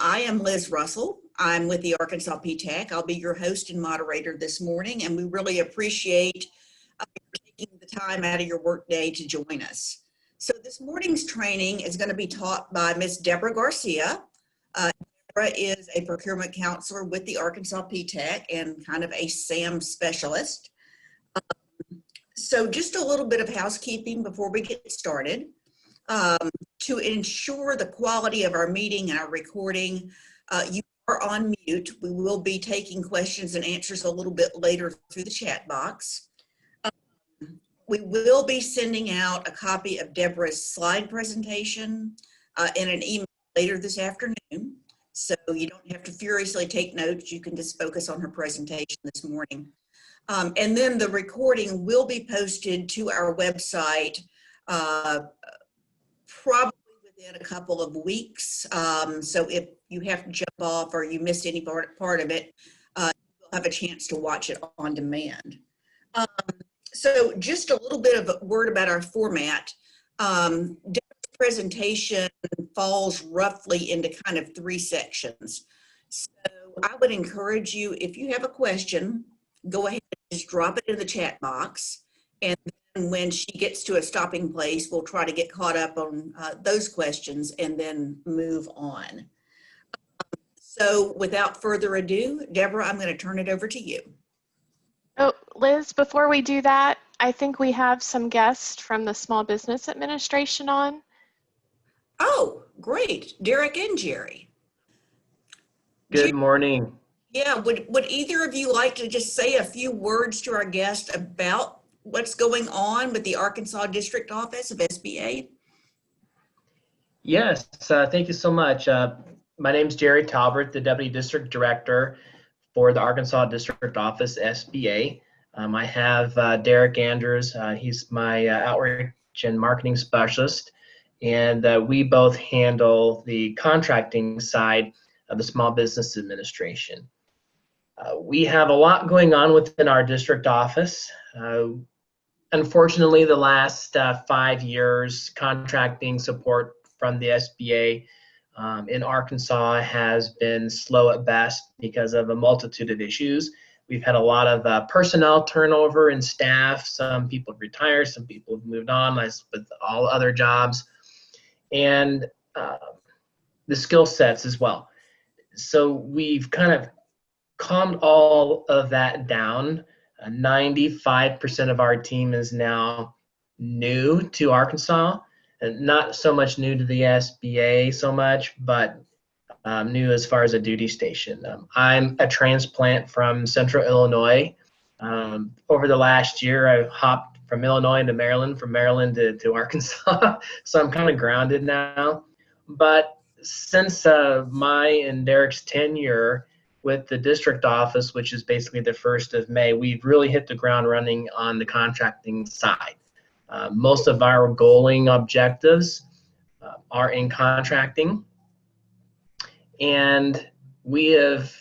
I am Liz Russell. I'm with the Arkansas PTAC. I'll be your host and moderator this morning, and we really appreciate taking the time out of your workday to join us. So this morning's training is going to be taught by Ms. Deborah Garcia. Deborah is a procurement counselor with the Arkansas PTAC and kind of a SAM specialist. So just a little bit of housekeeping before we get started. To ensure the quality of our meeting and our recording, you are on mute. We will be taking questions and answers a little bit later through the chat box. We will be sending out a copy of Deborah's slide presentation in an email later this afternoon. So you don't have to furiously take notes. You can just focus on her presentation this morning. And then the recording will be posted to our website probably within a couple of weeks. So if you have to jump off or you missed any part of it, you'll have a chance to watch it on demand. So just a little bit of a word about our format. Deborah's presentation falls roughly into kind of 3 sections. So I would encourage you, if you have a question, go ahead and just drop it in the chat box. And then when she gets to a stopping place, we'll try to get caught up on those questions and then move on. So without further ado, Deborah, I'm going to turn it over to you. Oh, Liz, before we do that, I think we have some guests from the Small Business Administration on. Oh, great. Derek and Jerry. Good morning. Yeah, would either of you like to just say a few words to our guest about what's going on with the Arkansas District Office of SBA? Yes, thank you so much. My name is Jerry Talbert, the Deputy District Director for the Arkansas District Office, SBA. I have Derek Andrews. He's my Outreach and Marketing Specialist, and we both handle the contracting side of the Small Business Administration. We have a lot going on within our district office. Unfortunately, the last 5 years, contracting support from the SBA in Arkansas has been slow at best because of a multitude of issues. We've had a lot of personnel turnover in staff. Some people have retired, some people have moved on, as with all other jobs, and the skill sets as well. So we've kind of calmed all of that down. 95% of our team is now new to Arkansas, and not so much new to the SBA so much, but new as far as a duty station. I'm a transplant from Central Illinois. Over the last year, I've hopped from Illinois to Maryland, from Maryland to Arkansas, so I'm kind of grounded now. But since my and Derek's tenure with the district office, which is basically the 1st of May, we've really hit the ground running on the contracting side. Most of our goaling objectives are in contracting, and we have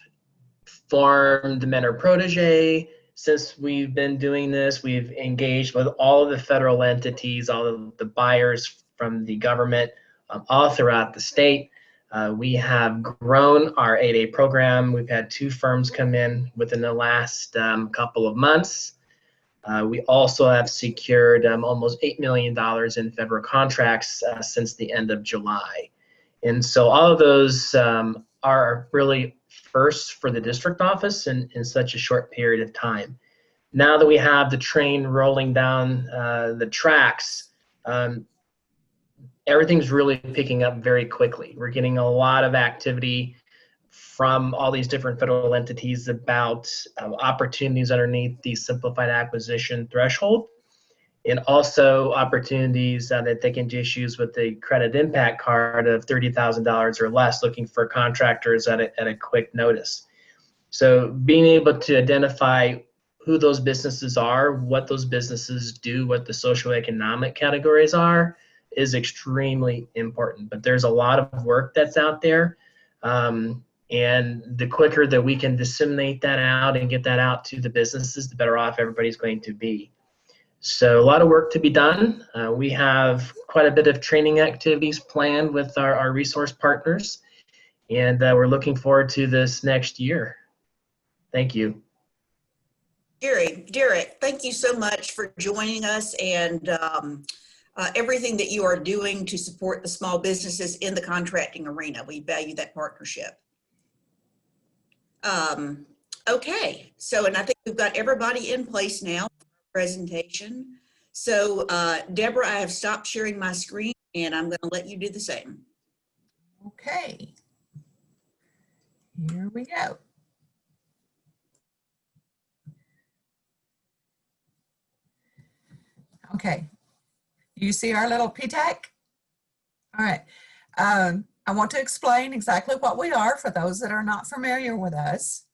formed mentor protege. Since we've been doing this, we've engaged with all of the federal entities, all of the buyers from the government all throughout the state. We have grown our 8A program. We've had 2 firms come in within the last couple of months. We also have secured almost $8 million in federal contracts since the end of July. And so all of those are really firsts for the district office in such a short period of time. Now that we have the train rolling down the tracks, everything's really picking up very quickly. We're getting a lot of activity from all these different federal entities about opportunities underneath the simplified acquisition threshold, and also opportunities that they can issues with the credit impact card of $30,000 or less, looking for contractors at a quick notice. So being able to identify who those businesses are, what those businesses do, what the socioeconomic categories are, is extremely important. But there's a lot of work that's out there. And the quicker that we can disseminate that out and get that out to the businesses, the better off everybody's going to be. So a lot of work to be done. We have quite a bit of training activities planned with our resource partners. And we're looking forward to this next year. Thank you. Derek, thank you so much for joining us and everything that you are doing to support the small businesses in the contracting arena. We value that partnership. Okay, so, and I think we've got everybody in place now for our presentation. So Deborah, I have stopped sharing my screen and I'm going to let you do the same. Okay, here we go. Okay, you see our little PTAC? All right, I want to explain exactly what we are for those that are not familiar with us.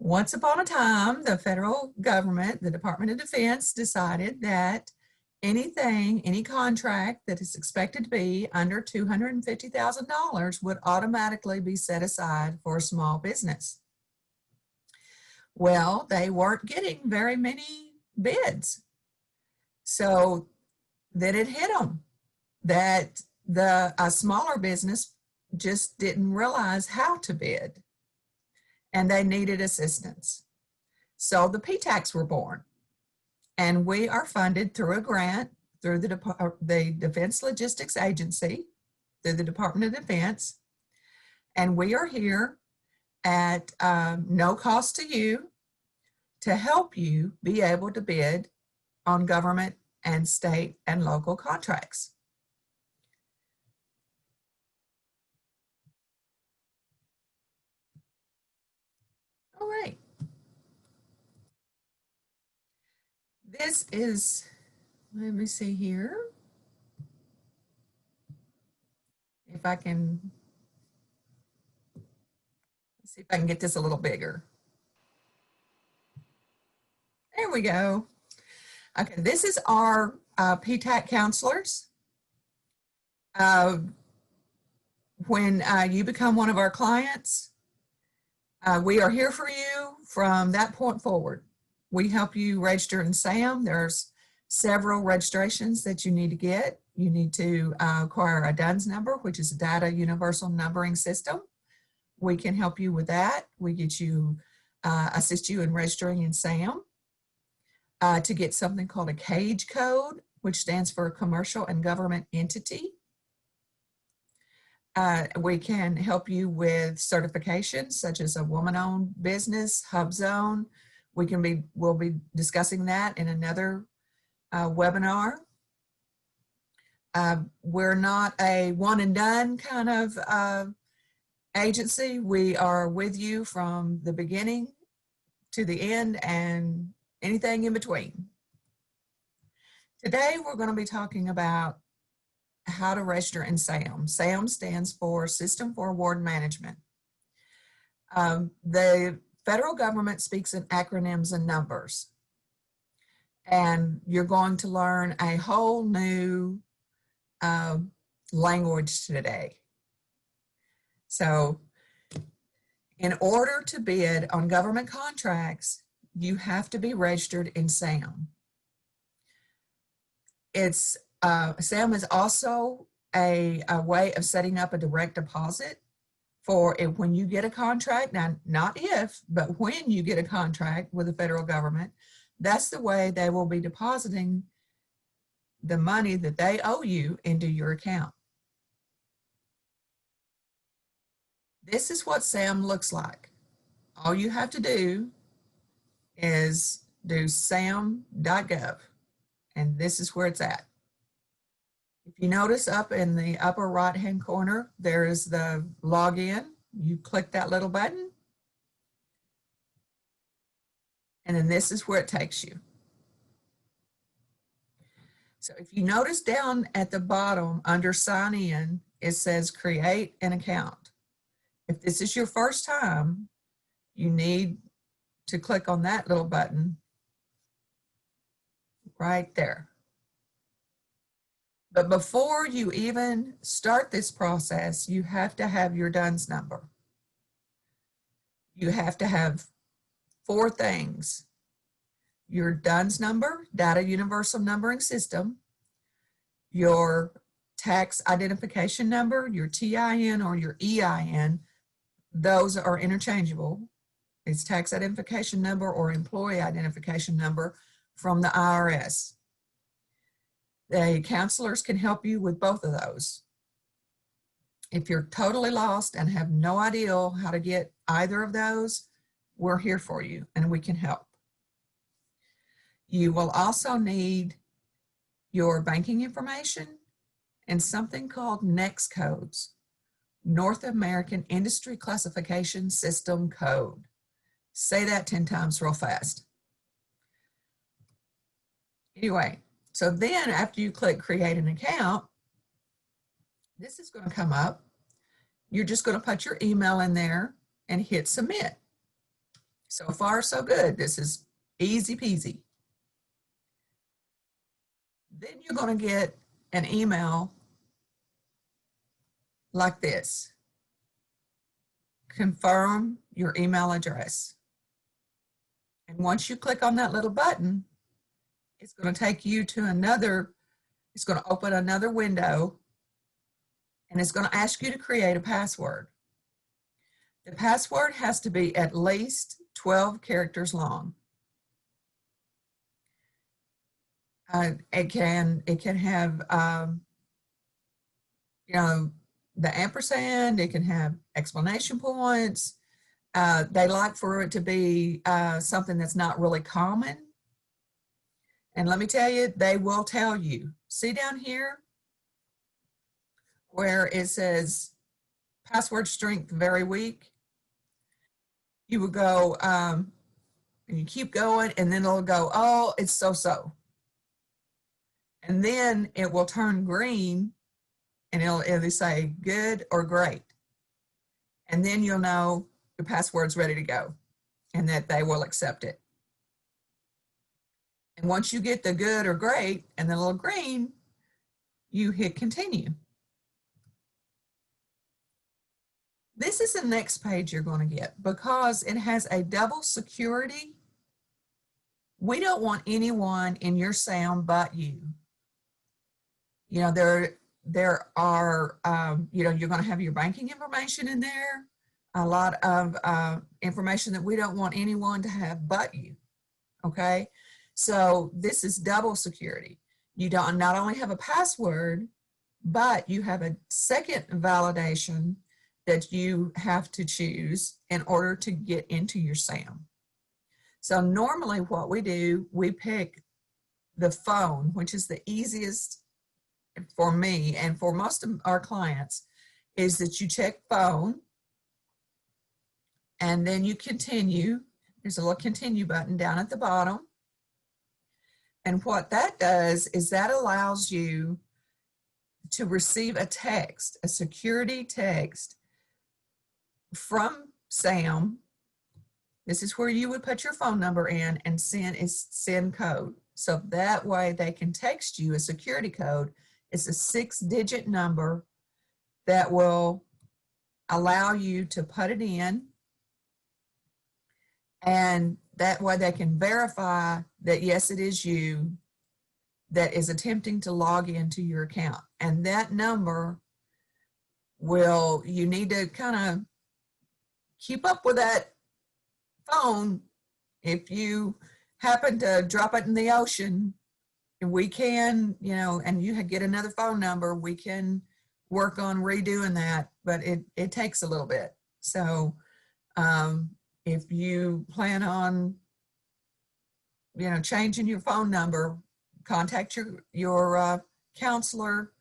Once upon a time, the federal government, the Department of Defense, decided that any contract that is expected to be under $250,000 would automatically be set aside for a small business. Well, they weren't getting very many bids. So then it hit them that a smaller business just didn't realize how to bid and they needed assistance. So the PTACs were born. And we are funded through a grant through the Defense Logistics Agency, through the Department of Defense. And we are here at no cost to you to help you be able to bid on government and state and local contracts. All right. This is, let me see here. If I can, let's see if I can get this a little bigger. There we go. Okay, this is our PTAC counselors. When you become one of our clients, we are here for you from that point forward. We help you register in SAM. There's several registrations that you need to get. You need to acquire a DUNS number, which is a Data Universal Numbering System. We can help you with that. We get you, assist you in registering in SAM. To get something called a CAGE code, which stands for Commercial and Government Entity. We can help you with certifications such as a woman-owned business, Hubzone. We'll be discussing that in another webinar. We're not a one and done kind of agency. We are with you from the beginning to the end and anything in between. Today, we're going to be talking about how to register in SAM. SAM stands for System for Award Management. The federal government speaks in acronyms and numbers. And you're going to learn a whole new language today. So, in order to bid on government contracts, you have to be registered in SAM. SAM is also a way of setting up a direct deposit for when you get a contract. Now, not if, but when you get a contract with the federal government, that's the way they will be depositing the money that they owe you into your account. This is what SAM looks like. All you have to do is do sam.gov, and this is where it's at. If you notice up in the upper right hand corner, there is the login. You click that little button, and then this is where it takes you. So if you notice down at the bottom under sign in, it says create an account. If this is your first time, you need to click on that little button right there. But before you even start this process, you have to have your DUNS number. You have to have 4 things: your DUNS number, Data Universal Numbering System, your tax identification number, your TIN or your EIN, those are interchangeable. It's tax identification number or employee identification number from the IRS. The counselors can help you with both of those. If you're totally lost and have no idea how to get either of those, we're here for you and we can help. You will also need your banking information and something called NEX codes, North American Industry Classification System Code. Say that 10 times real fast. Anyway, so then after you click create an account, this is going to come up. You're just going to put your email in there and hit submit. So far, so good. This is easy peasy. Then you're going to get an email like this. Confirm your email address. And once you click on that little button, it's going to take you to another, it's going to open another window, and it's going to ask you to create a password. The password has to be at least 12 characters long. It can have, you know, the ampersand, it can have explanation points. They like for it to be something that's not really common. And let me tell you, they will tell you. See down here where it says password strength very weak? You would go, and you keep going, and then it'll go, oh, it's so-so. And then it will turn green, and it'll either say good or great. And then you'll know the password's ready to go and that they will accept it. And once you get the good or great and the little green, you hit continue. This is the next page you're going to get because it has a double security. We don't want anyone in your SAM but you. You know, there are, you know, you're going to have your banking information in there, a lot of information that we don't want anyone to have but you, okay? So this is double security. You don't not only have a password, but you have a second validation that you have to choose in order to get into your SAM. So normally what we do, we pick the phone, which is the easiest for me and for most of our clients, is that you check phone and then you continue. There's a little continue button down at the bottom. And what that does is that allows you to receive a text, a security text from SAM. This is where you would put your phone number in and send code. So that way they can text you a security code. It's a 6-digit number that will allow you to put it in, and that way they can verify that yes, it is you that is attempting to log into your account. And that number will, you need to kind of keep up with that phone. If you happen to drop it in the ocean, we can, you know, and you get another phone number, we can work on redoing that, but it takes a little bit. So if you plan on, you know, changing your phone number, contact your counselor.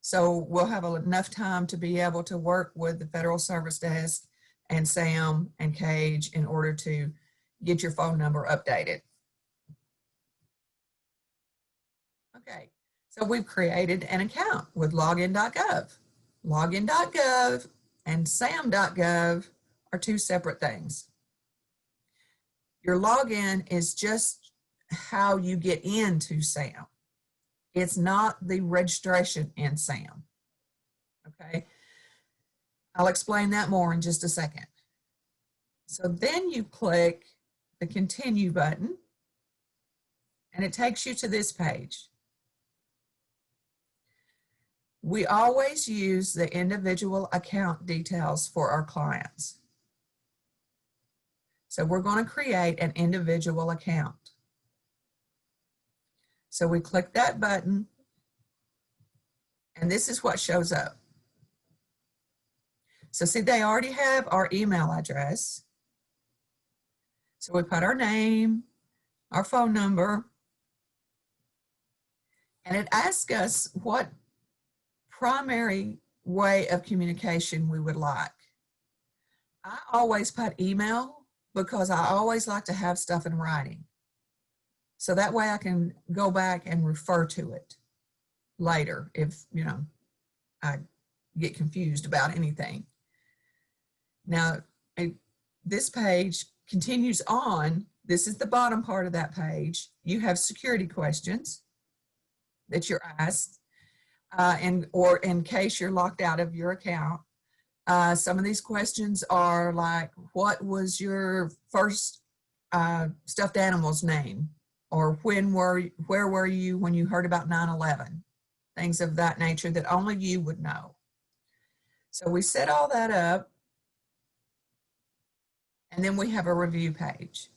So we'll have enough time to be able to work with the Federal Service Desk and SAM and CAGE in order to get your phone number updated. Okay, so we've created an account with login.gov. Login.gov and SAM.gov are two separate things. Your login is just how you get into SAM. It's not the registration in SAM, okay? I'll explain that more in just a second. So then you click the continue button and it takes you to this page. We always use the individual account details for our clients. So we're going to create an individual account. So we click that button, and this is what shows up. So see, they already have our email address. So we put our name, our phone number, and it asks us what primary way of communication we would like. I always put email because I always like to have stuff in writing. So that way I can go back and refer to it later if, you know, I get confused about anything. Now, this page continues on. This is the bottom part of that page. You have security questions that you're asked, or in case you're locked out of your account. Some of these questions are like, what was your first stuffed animal's name? Or where were you when you heard about 9/11? Things of that nature that only you would know. So we set all that up, and then we have a review page.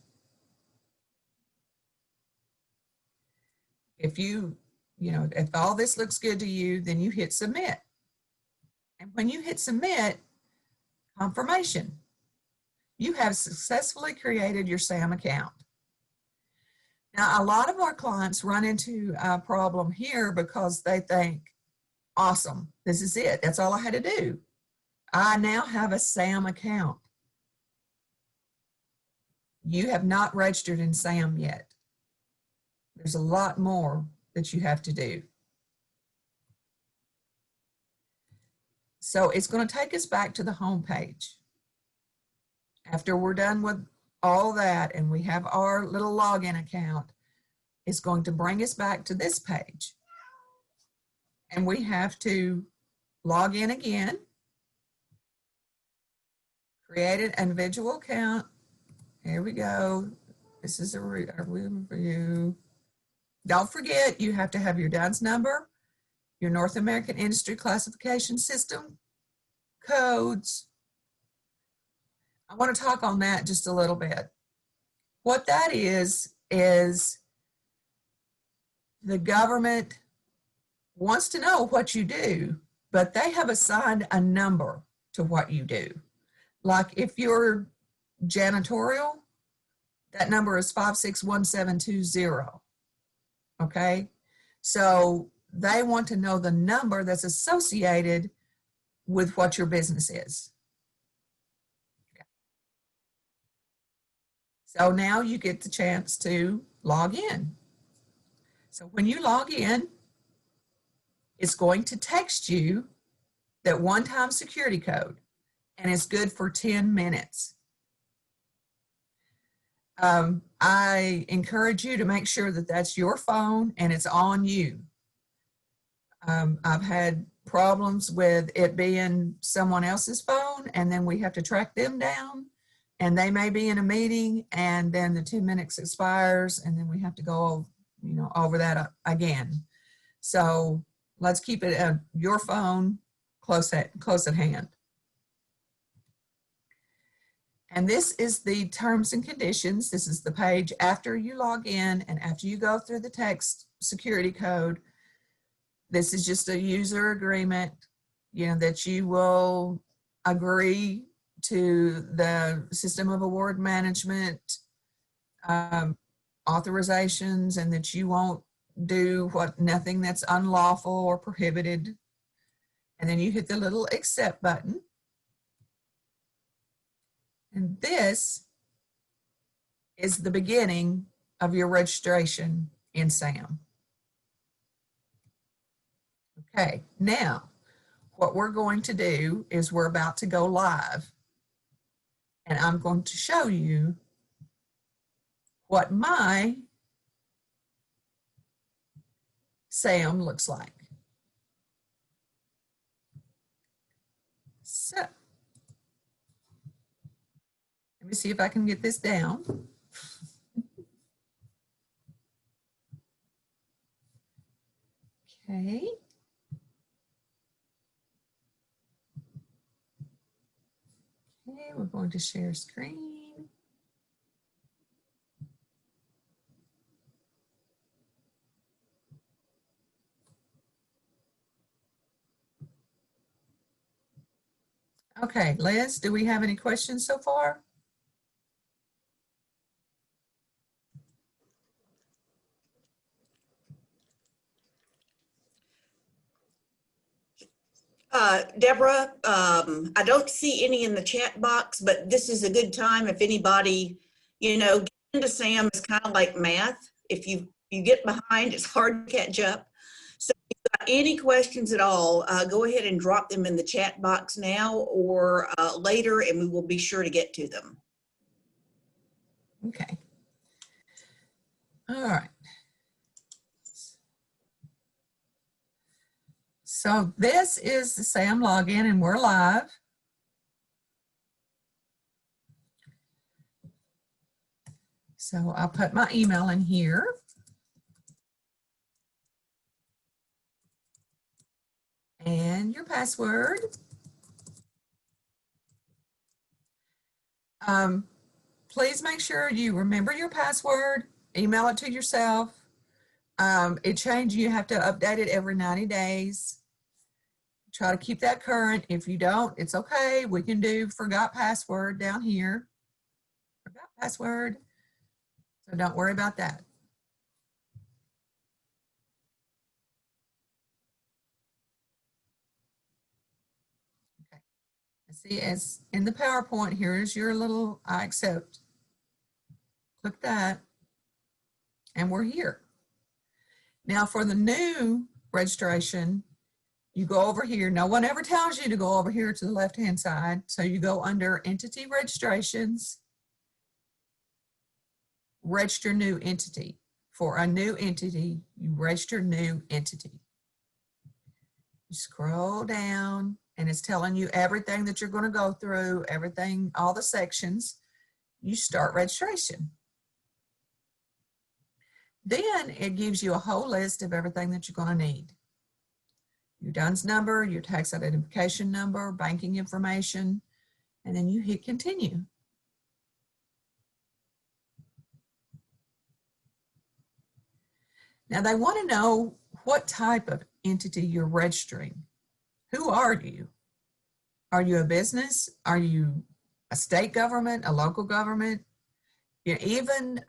If if all this looks good to you, then you hit submit. And when you hit submit, confirmation. You have successfully created your SAM account. Now, a lot of our clients run into a problem here because they think, awesome, this is it. That's all I had to do. I now have a SAM account. You have not registered in SAM yet. There's a lot more that you have to do. So it's going to take us back to the home page. After we're done with all that and we have our little login account, it's going to bring us back to this page. And we have to log in again, create an individual account. Here we go. This is a review. Don't forget, you have to have your DUNS number, your North American Industry Classification System, codes. I want to talk on that just a little bit. What that is the government wants to know what you do, but they have assigned a number to what you do. Like if you're janitorial, that number is 561720. Okay? So they want to know the number that's associated with what your business is. Okay. So now you get the chance to log in. So when you log in, it's going to text you that one-time security code, and it's good for 10 minutes. I encourage you to make sure that that's your phone and it's on you. I've had problems with it being someone else's phone, and then we have to track them down, and they may be in a meeting, and then the 10 minutes expires, and then we have to go, over that again. So let's keep it your phone close at hand. And this is the terms and conditions. This is the page after you log in and after you go through the text security code. This is just a user agreement, that you will agree to the system of award management authorizations, and that you won't do nothing that's unlawful or prohibited. And then you hit the little accept button. And this is the beginning of your registration in SAM. Okay, now what we're going to do is we're about to go live. And I'm going to show you what my SAM looks like. So let me see if I can get this down. Okay. Okay, we're going to share screen. Okay, Liz, do we have any questions so far? Deborah, I don't see any in the chat box, but this is a good time if anybody, getting into SAM is kind of like math. If you get behind, it's hard to catch up. So if you've got any questions at all, go ahead and drop them in the chat box now or later, and we will be sure to get to them. Okay. All right. So this is the SAM login and we're live. So I'll put my email in here. And your password. Please make sure you remember your password, email it to yourself. It changes, you have to update it every 90 days. Try to keep that current. If you don't, it's okay. We can do forgot password down here. Forgot password. So don't worry about that. Okay. See, as in the PowerPoint, here's your little I accept. Click that. And we're here. Now for the new registration, you go over here. No one ever tells you to go over here to the left-hand side. So you go under Entity Registrations, Register New Entity. For a new entity, you register new entity. You scroll down and it's telling you everything that you're going to go through, everything, all the sections. You start registration. Then it gives you a whole list of everything that you're going to need. Your DUNS number, your tax identification number, banking information, and then you hit continue. Now they want to know what type of entity you're registering. Who are you? Are you a business? Are you a state government, a local government? Even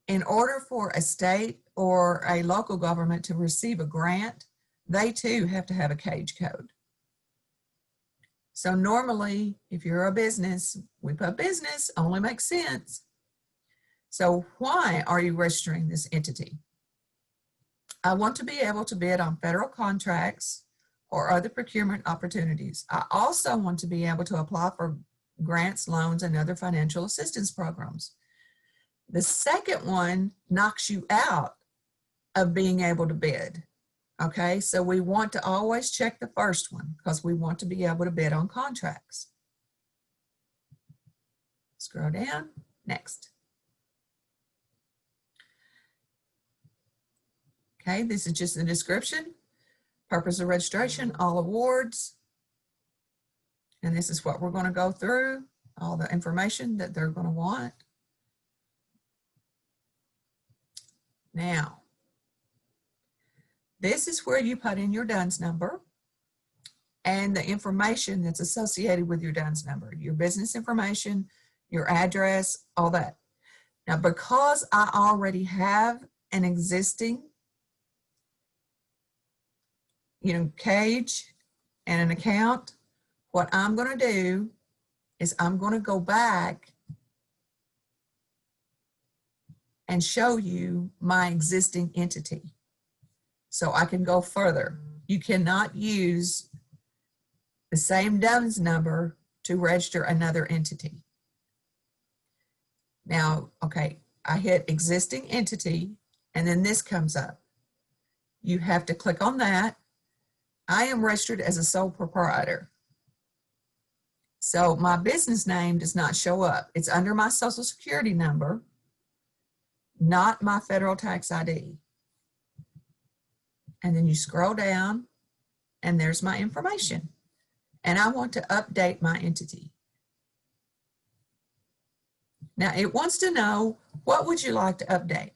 in order for a state or a local government to receive a grant, they too have to have a CAGE code. So normally, if you're a business, we put business, only makes sense. So why are you registering this entity? I want to be able to bid on federal contracts or other procurement opportunities. I also want to be able to apply for grants, loans, and other financial assistance programs. The second one knocks you out of being able to bid. Okay, so we want to always check the first one because we want to be able to bid on contracts. Scroll down, next. Okay, this is just the description, purpose of registration, all awards. And this is what we're going to go through, all the information that they're going to want. Now, this is where you put in your DUNS number and the information that's associated with your DUNS number, your business information, your address, all that. Now, because I already have an existing, CAGE and an account, what I'm going to do is I'm going to go back and show you my existing entity. So I can go further. You cannot use the same DUNS number to register another entity. Now, okay, I hit existing entity and then this comes up. You have to click on that. I am registered as a sole proprietor. So my business name does not show up. It's under my social security number, not my federal tax ID. And then you scroll down and there's my information. And I want to update my entity. Now it wants to know, what would you like to update?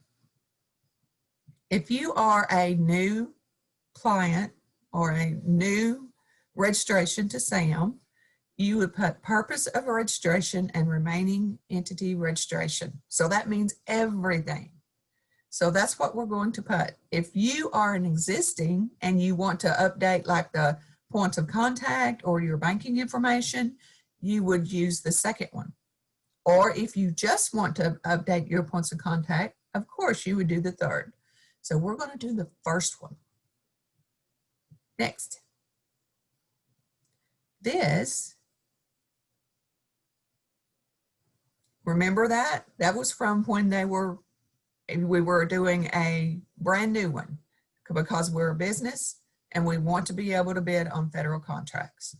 If you are a new client or a new registration to SAM, you would put purpose of registration and remaining entity registration. So that means everything. So that's what we're going to put. If you are an existing and you want to update like the points of contact or your banking information, you would use the second one. Or if you just want to update your points of contact, of course you would do the third. So we're going to do the first one. Next. This, remember that? That was from when we were doing a brand new one because we're a business and we want to be able to bid on federal contracts.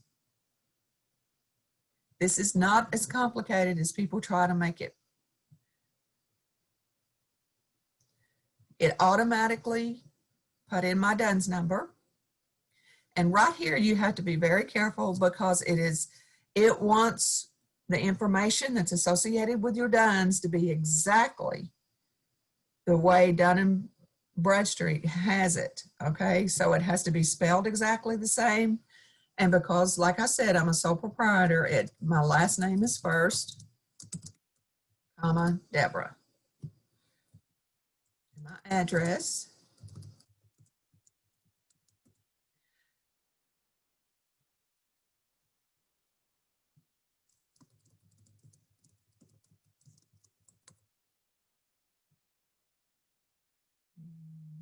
This is not as complicated as people try to make it. It automatically put in my DUNS number. And right here, you have to be very careful because it wants the information that's associated with your DUNS to be exactly the way Dun & Bradstreet has it, okay? So it has to be spelled exactly the same. And because, like I said, I'm a sole proprietor, my last name is first, comma, Deborah. My address.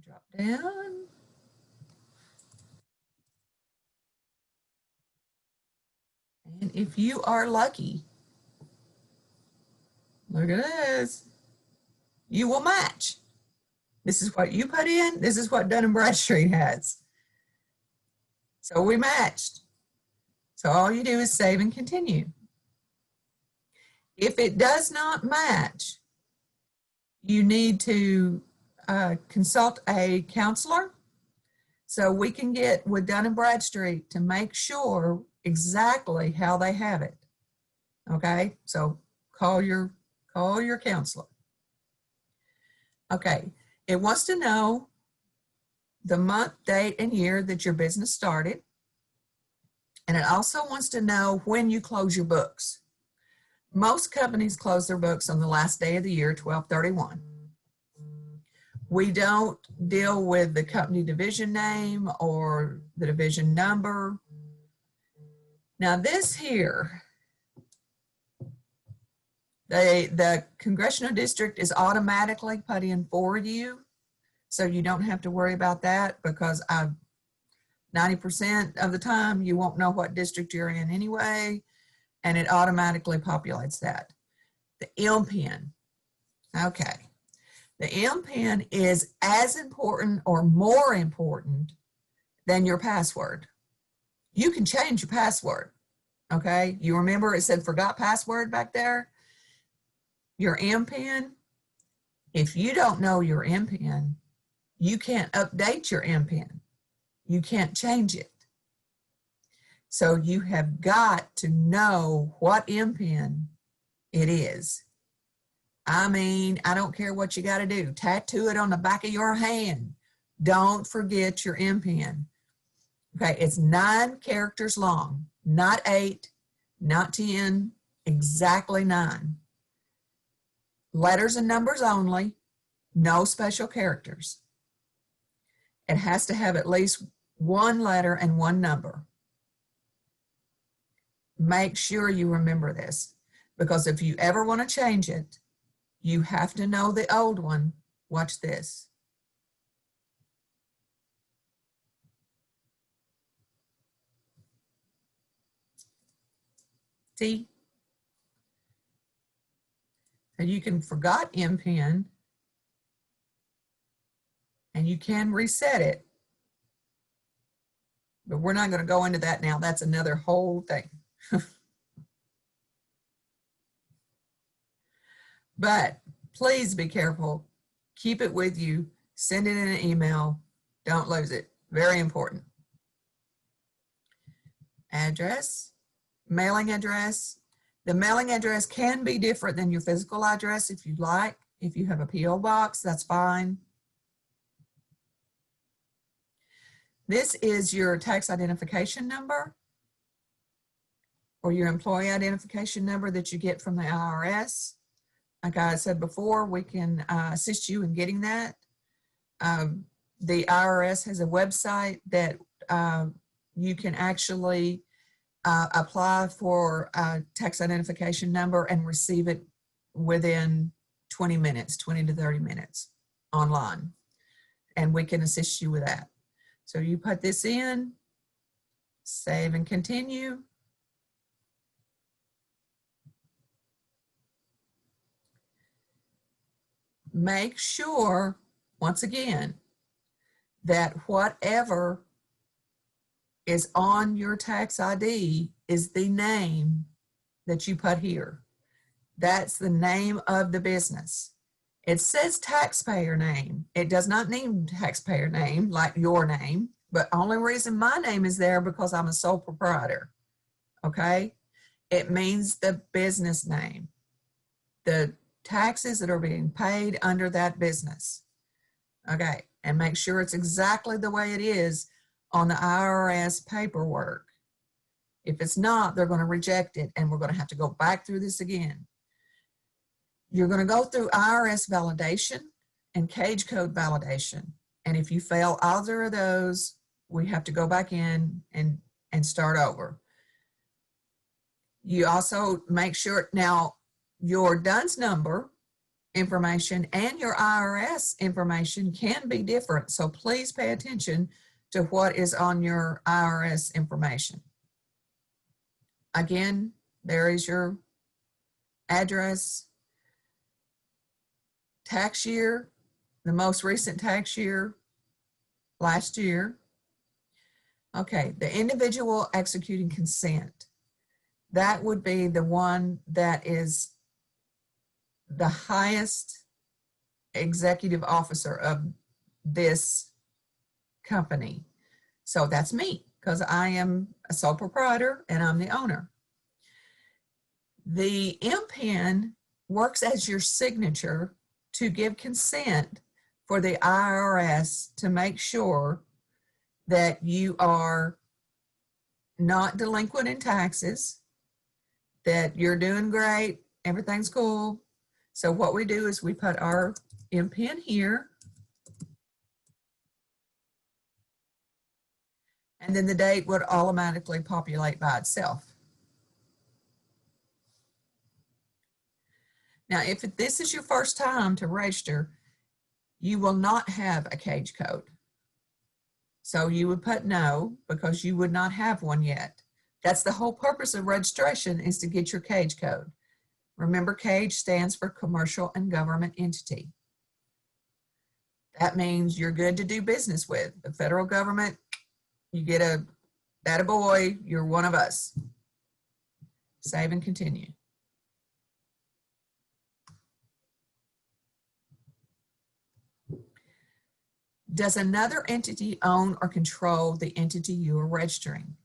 Drop down. And if you are lucky, look at this, you will match. This is what you put in. This is what Dun & Bradstreet has. So we matched. So all you do is save and continue. If it does not match, you need to consult a counselor so we can get with Dun & Bradstreet to make sure exactly how they have it. Okay, so call your counselor. Okay, it wants to know the month, date, and year that your business started. And it also wants to know when you close your books. Most companies close their books on the last day of the year, 12/31. We don't deal with the company division name or the division number. Now this here, the congressional district is automatically put in for you. So you don't have to worry about that because 90% of the time you won't know what district you're in anyway, and it automatically populates that. The MPIN, okay. The MPIN is as important or more important than your password. You can change your password, okay? You remember it said forgot password back there? Your MPIN, if you don't know your MPIN, you can't update your MPIN. You can't change it. So you have got to know what MPIN it is. I mean, I don't care what you got to do. Tattoo it on the back of your hand. Don't forget your MPIN. Okay, it's 9 characters long, not 8, not 10, exactly 9. Letters and numbers only, no special characters. It has to have at least 1 letter and 1 number. Make sure you remember this, because if you ever want to change it, you have to know the old one. Watch this. See? And you can forgot MPIN, and you can reset it. But we're not going to go into that now. That's another whole thing. But please be careful. Keep it with you. Send it in an email. Don't lose it. Very important. Address, mailing address. The mailing address can be different than your physical address if you'd like. If you have a P.O. box, that's fine. This is your tax identification number. or your employee identification number that you get from the IRS. Like I said before, we can assist you in getting that. The IRS has a website that you can actually apply for a tax identification number and receive it within 20 minutes, 20 to 30 minutes online. And we can assist you with that. So you put this in, save and continue. Make sure, once again, that whatever is on your tax ID is the name that you put here. That's the name of the business. It says taxpayer name. It does not mean taxpayer name like your name, but only reason my name is there because I'm a sole proprietor, okay? It means the business name, the taxes that are being paid under that business, okay? And make sure it's exactly the way it is on the IRS paperwork. If it's not, they're going to reject it, and we're going to have to go back through this again. You're going to go through IRS validation and cage code validation. And if you fail either of those, we have to go back in and start over. You also make sure, now your DUNS number information and your IRS information can be different. So please pay attention to what is on your IRS information. Again, there is your address, tax year, the most recent tax year, last year. Okay, the individual executing consent. That would be the one that is the highest executive officer of this company. So that's me, because I am a sole proprietor and I'm the owner. The MPIN works as your signature to give consent for the IRS to make sure that you are not delinquent in taxes, that you're doing great, everything's cool. So what we do is we put our MPIN here, and then the date would automatically populate by itself. Now, if this is your first time to register, you will not have a cage code. So you would put no, because you would not have one yet. That's the whole purpose of registration, is to get your cage code. Remember, CAGE stands for Commercial and Government Entity. That means you're good to do business with. The federal government, you get a attaboy, you're one of us. Save and continue. Does another entity own or control the entity you are registering?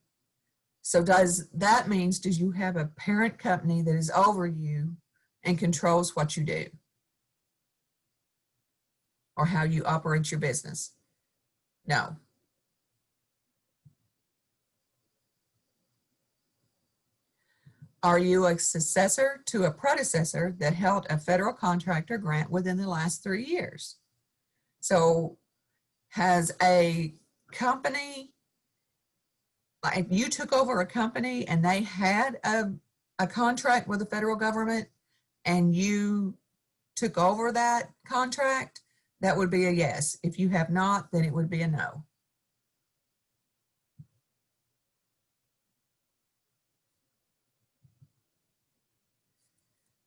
So that means, do you have a parent company that is over you and controls what you do or how you operate your business? No. Are you a successor to a predecessor that held a federal contractor grant within the last 3 years? So has a company, like you took over a company and they had a contract with the federal government and you took over that contract, that would be a yes. If you have not, then it would be a no.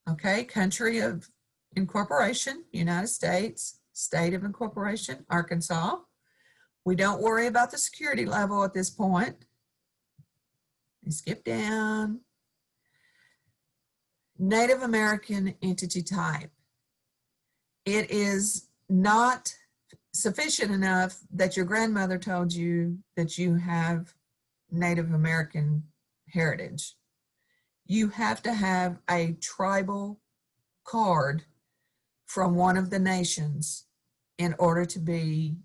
Okay, country of incorporation, United States. State of incorporation, Arkansas. We don't worry about the security level at this point. Skip down. Native American entity type. It is not sufficient enough that your grandmother told you that you have Native American heritage. You have to have a tribal card from one of the nations in order to be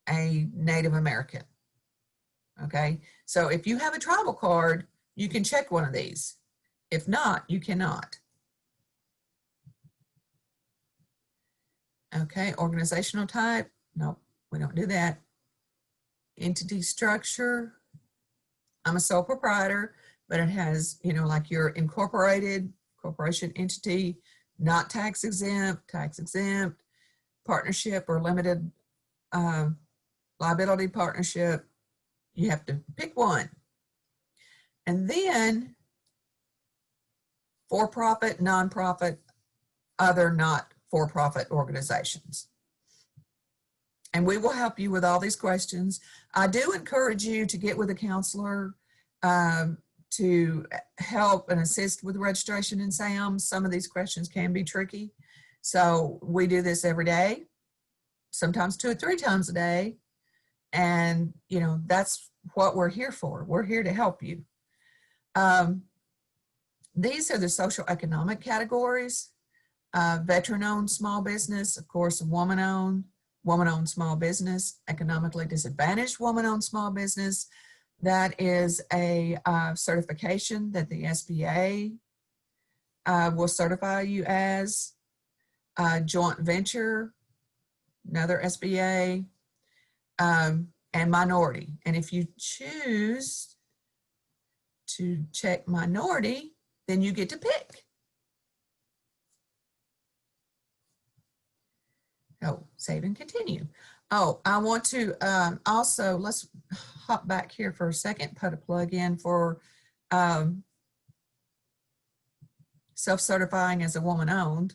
a Native American. Okay, so if you have a tribal card, you can check one of these. If not, you cannot. Okay, organizational type. Nope, we don't do that. Entity structure. I'm a sole proprietor, but it has, you know, like your incorporated, corporation, entity, not tax exempt, partnership or limited liability partnership. You have to pick one. And then for-profit, nonprofit, other not for-profit organizations. And we will help you with all these questions. I do encourage you to get with a counselor to help and assist with registration in SAM. Some of these questions can be tricky. So we do this every day, sometimes 2 or 3 times a day. And, you know, that's what we're here for. We're here to help you. These are the social economic categories. Veteran-owned small business, of course, woman-owned small business, economically disadvantaged woman-owned small business. That is a certification that the SBA will certify you as. Joint venture, another SBA, and minority. And if you choose to check minority, then you get to pick. Oh, save and continue. Oh, I want to also, let's hop back here for a second, put a plug in for self-certifying as a woman-owned.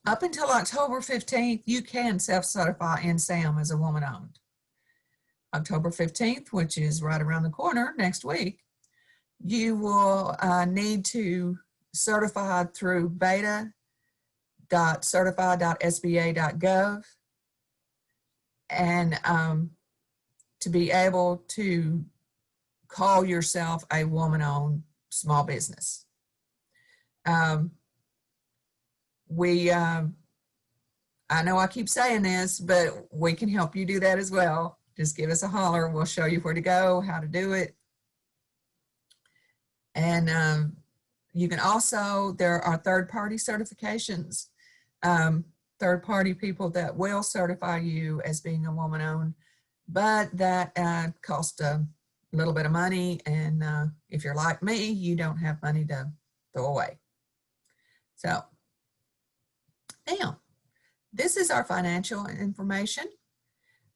Up until October 15th, you can self-certify in SAM as a woman-owned. October 15th, which is right around the corner next week, you will need to certify through beta.certify.sba.gov and to be able to call yourself a woman-owned small business. I know I keep saying this, but we can help you do that as well. Just give us a holler. We'll show you where to go, how to do it. And you can also, there are third-party certifications, third-party people that will certify you as being a woman-owned, but that cost a little bit of money. And if you're like me, you don't have money to throw away. So now, this is our financial information.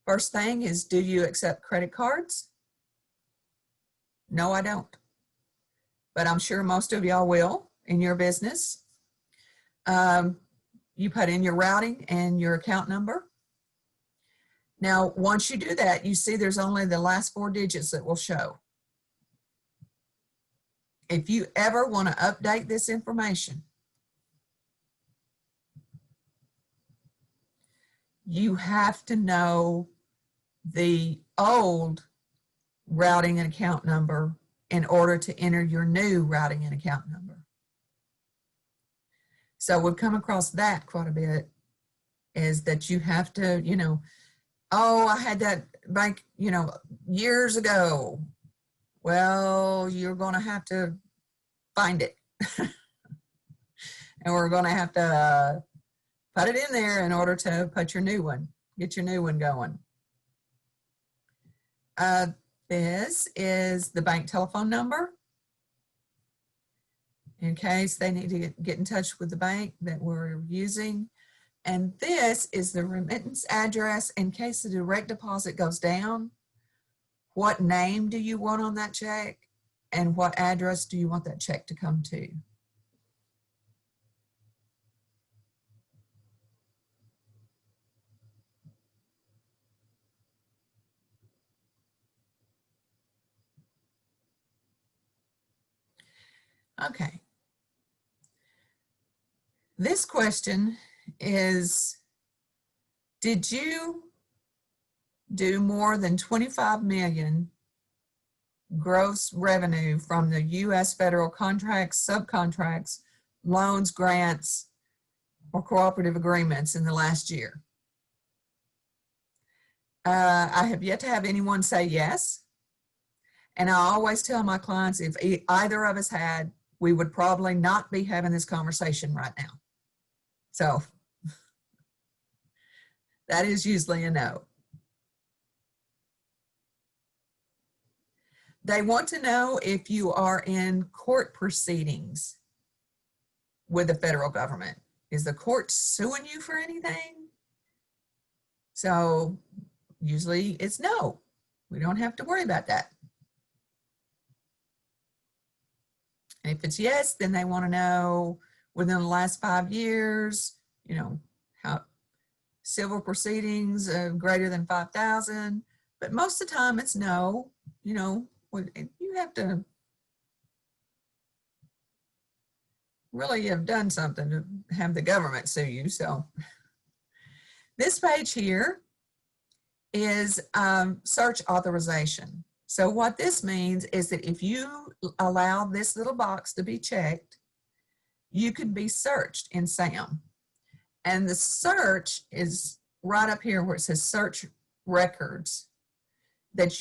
First thing is, do you accept credit cards? No, I don't. But I'm sure most of y'all will in your business. You put in your routing and your account number. Now, once you do that, you see there's only the last 4 digits that will show. If you ever want to update this information, you have to know the old routing and account number in order to enter your new routing and account number. So we've come across that quite a bit, is that you have to, you know, oh, I had that bank, you know, years ago. Well, you're going to have to find it. And we're going to have to put it in there in order to put your new one, get your new one going. This is the bank telephone number in case they need to get in touch with the bank that we're using. And this is the remittance address in case the direct deposit goes down. What name do you want on that check? And what address do you want that check to come to? Okay. This question is, did you do more than 25 million gross revenue from the U.S. federal contracts, subcontracts, loans, grants, or cooperative agreements in the last year? I have yet to have anyone say yes. And I always tell my clients, if either of us had, we would probably not be having this conversation right now. So that is usually a no. They want to know if you are in court proceedings with the federal government. Is the court suing you for anything? So usually it's no. We don't have to worry about that. And if it's yes, then they want to know within the last 5 years, you know, how civil proceedings greater than 5,000. But most of the time it's no. You know, you have to really have done something to have the government sue you. So this page here is search authorization. So what this means is that if you allow this little box to be checked, you can be searched in SAM. And the search is right up here where it says search records, that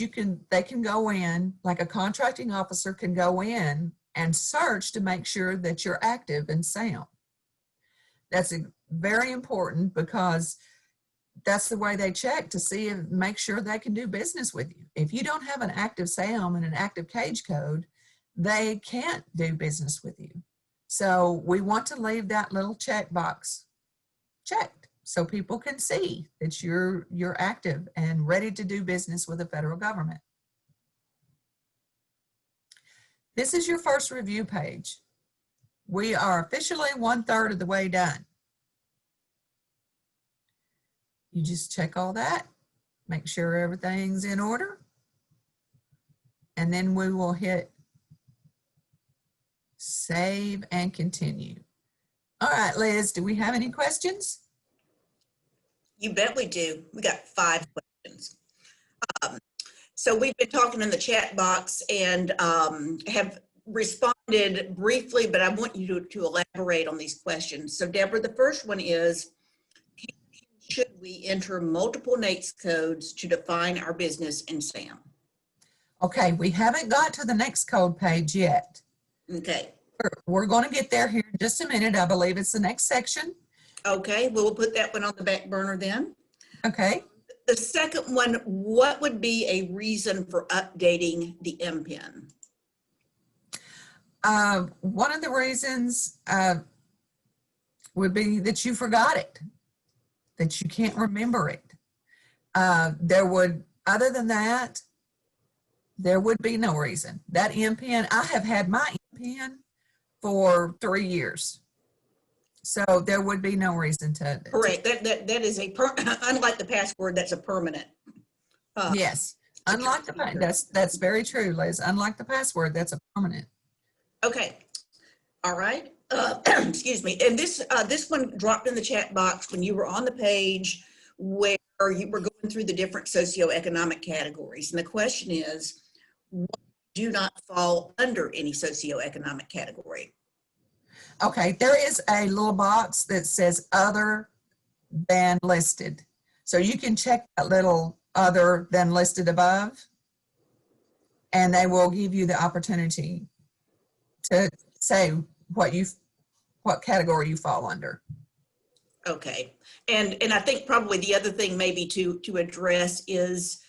they can go in, like a contracting officer can go in and search to make sure that you're active in SAM. That's very important because that's the way they check to see and make sure they can do business with you. If you don't have an active SAM and an active cage code, they can't do business with you. So we want to leave that little checkbox checked so people can see that you're active and ready to do business with the federal government. This is your first review page. We are officially 1/3 of the way done. You just check all that, make sure everything's in order, and then we will hit save and continue. All right, Liz, do we have any questions? You bet we do. We got 5 questions. So we've been talking in the chat box and have responded briefly, but I want you to elaborate on these questions. So Deborah, the first one is, should we enter multiple NAICS codes to define our business in SAM? Okay, we haven't got to the next code page yet. Okay. We're going to get there here in just a minute. I believe it's the next section. Okay, we'll put that one on the back burner then. Okay. The second one, what would be a reason for updating the MPIN? One of the reasons would be that you forgot it, that you can't remember it. Other than that, there would be no reason. That MPIN, I have had my MPIN for 3 years. So there would be no reason to. Correct. That is unlike the password, that's a permanent. Yes. Unlike that's very true, Liz. Unlike the password, that's a permanent. Okay. All right. Excuse me. And this one dropped in the chat box when you were on the page where you were going through the different socioeconomic categories. And the question is, what do not fall under any socioeconomic category? Okay, there is a little box that says other than listed. So you can check that little other than listed above, and they will give you the opportunity to say what category you fall under. Okay. And I think probably the other thing maybe to address is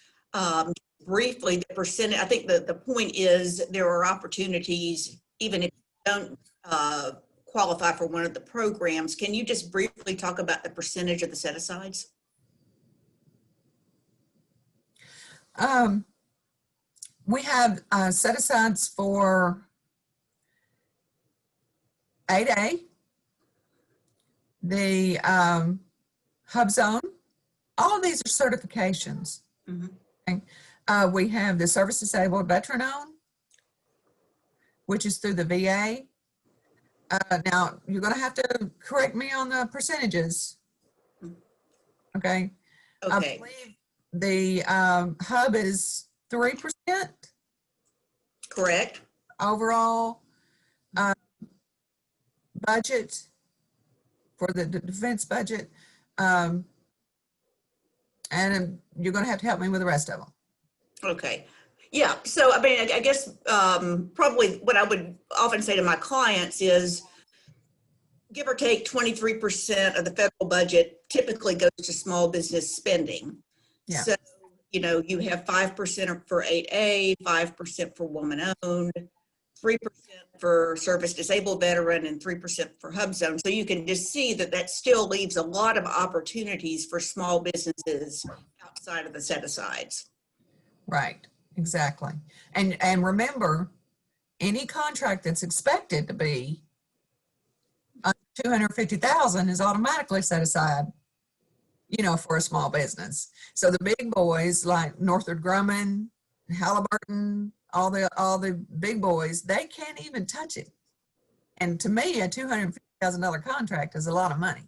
briefly the percentage. I think the point is there are opportunities even if you don't qualify for one of the programs. Can you just briefly talk about the percentage of the set-asides? We have set-asides for 8A, the Hubzone. All of these are certifications. Mm-hmm. Okay. We have the Service Disabled Veteran Owned, which is through the VA. Now, you're going to have to correct me on the percentages. Okay. Okay. I believe the hub is 3%. Correct. Overall budget for the defense budget. And you're going to have to help me with the rest of them. Okay. Yeah, so I mean, I guess probably what I would often say to my clients is give or take 23% of the federal budget typically goes to small business spending. Yeah. So, you know, you have 5% for 8A, 5% for woman-owned, 3% for service disabled veteran, and 3% for Hubzone. So you can just see that that still leaves a lot of opportunities for small businesses outside of the set-asides. Right, exactly. And remember, any contract that's expected to be under 250,000 is automatically set aside, you know, for a small business. So the big boys like Northrop Grumman, Halliburton, all the big boys, they can't even touch it. And to me, a $250,000 contract is a lot of money.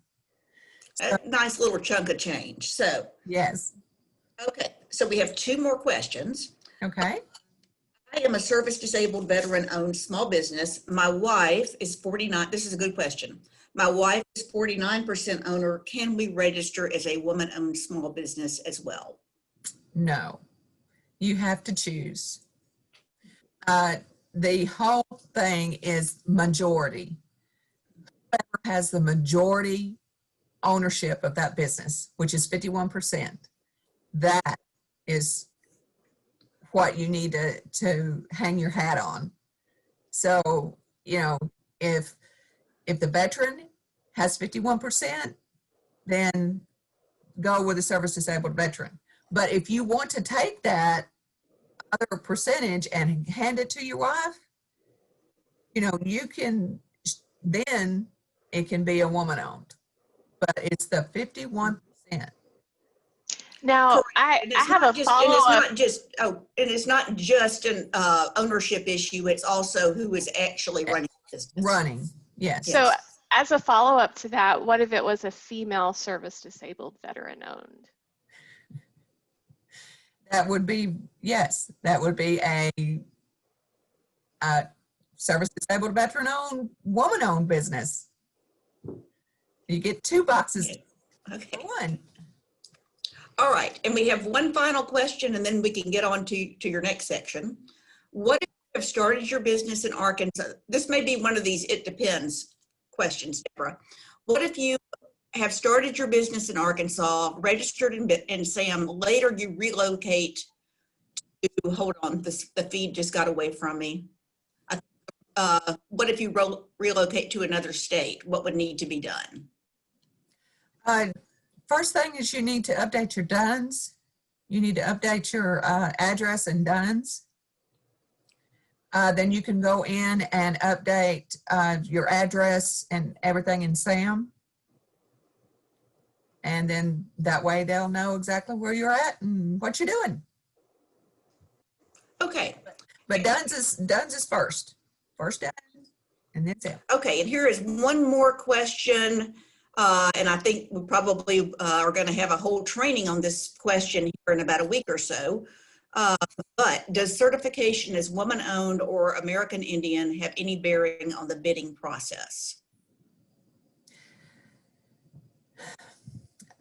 A nice little chunk of change. So, Yes. okay, so we have two more questions. Okay. I am a service disabled veteran owned small business. My wife is 49. This is a good question. My wife is 49% owner. Can we register as a woman owned small business as well? No, you have to choose. The whole thing is majority. Whoever has the majority ownership of that business, which is 51%, that is what you need to hang your hat on. So, you know, if the veteran has 51%, then go with a service disabled veteran. But if you want to take that other percentage and hand it to your wife, you know, you can, then it can be a woman owned, but it's the 51%. Now, I have a follow-up. And it's not just an ownership issue. It's also who is actually running the business. Running, yes. So as a follow-up to that, what if it was a female service disabled veteran owned? That would be, yes, that would be a service disabled veteran owned, woman owned business. You get 2 boxes. Okay. For one. All right. And we have one final question, and then we can get on to your next section. What if you have started your business in Arkansas? This may be one of these it depends questions, Deborah. What if you have started your business in Arkansas, registered in Sam, later you relocate to, hold on, the feed just got away from me. What if you relocate to another state? What would need to be done? First thing is you need to update your DUNS. You need to update your address and DUNS. Then you can go in and update your address and everything in SAM. And then that way they'll know exactly where you're at and what you're doing. Okay. But DUNS is first. First DUNS, and that's it. Okay, and here is one more question. And I think we probably are going to have a whole training on this question here in about a week or so. But does certification as woman-owned or American Indian have any bearing on the bidding process?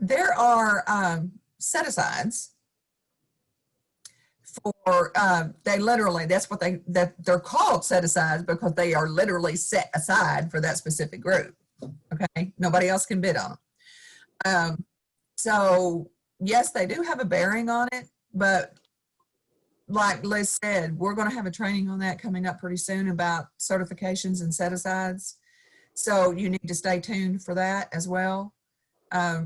There are set-asides for, they literally, that's what they're called set-asides because they are literally set aside for that specific group. Okay, nobody else can bid on them. So yes, they do have a bearing on it, but like Liz said, we're going to have a training on that coming up pretty soon about certifications and set-asides. So you need to stay tuned for that as well.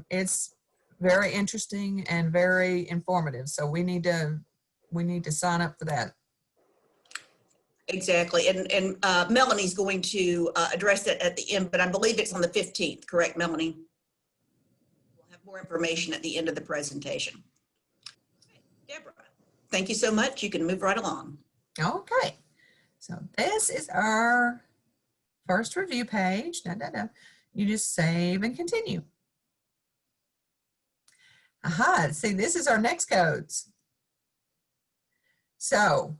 It's very interesting and very informative. So we need to sign up for that. Exactly, and Melanie's going to address that at the end, but I believe it's on the 15th, correct, Melanie? We'll have more information at the end of the presentation. Okay, Deborah, thank you so much. You can move right along. Okay, so this is our first review page. You just save and continue. Aha, see, this is our next codes. So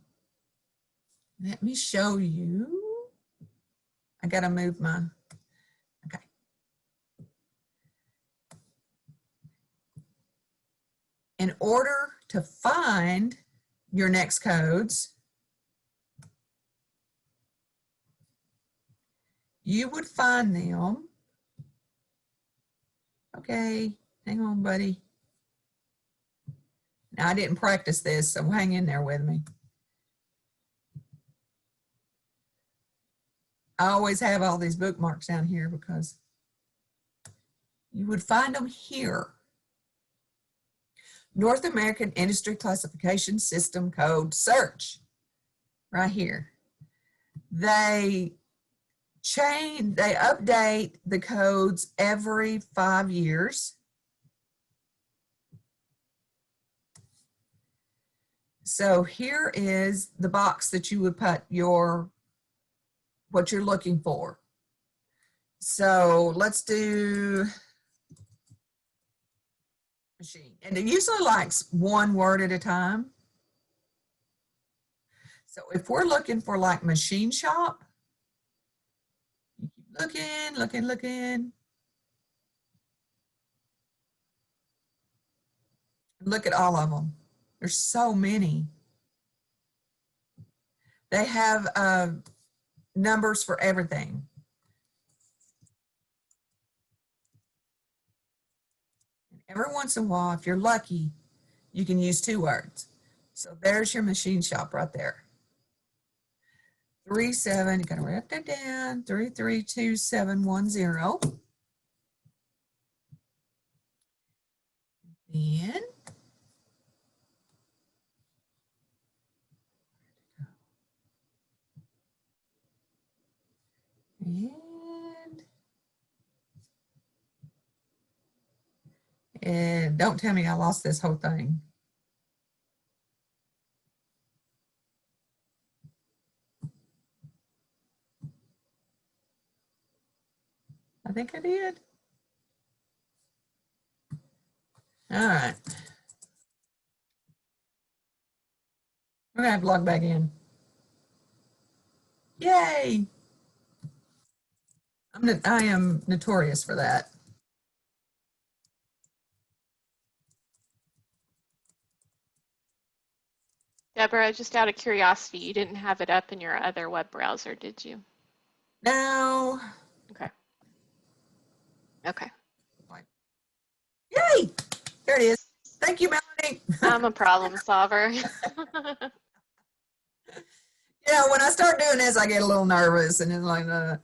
let me show you. I gotta move my, okay. In order to find your next codes, you would find them. Okay, hang on, buddy. Now, I didn't practice this, so hang in there with me. I always have all these bookmarks down here because you would find them here. North American Industry Classification System Code Search, right here. They update the codes every 5 years. So here is the box that you would put what you're looking for. So let's do machine. And it usually likes one word at a time. So if we're looking for like machine shop, you keep looking. Look at all of them. There's so many. They have numbers for everything. Every once in a while, if you're lucky, you can use 2 words. So there's your machine shop right there. 37, you gotta write that down, 332710. Then and don't tell me I lost this whole thing. I think I did. All right. We're gonna have to log back in. Yay! I am notorious for that. Deborah, just out of curiosity, you didn't have it up in your other web browser, did you? No. Okay. Okay. Yay! There it is. Thank you, Melanie. I'm a problem solver. Yeah, when I start doing this, I get a little nervous and it's like, and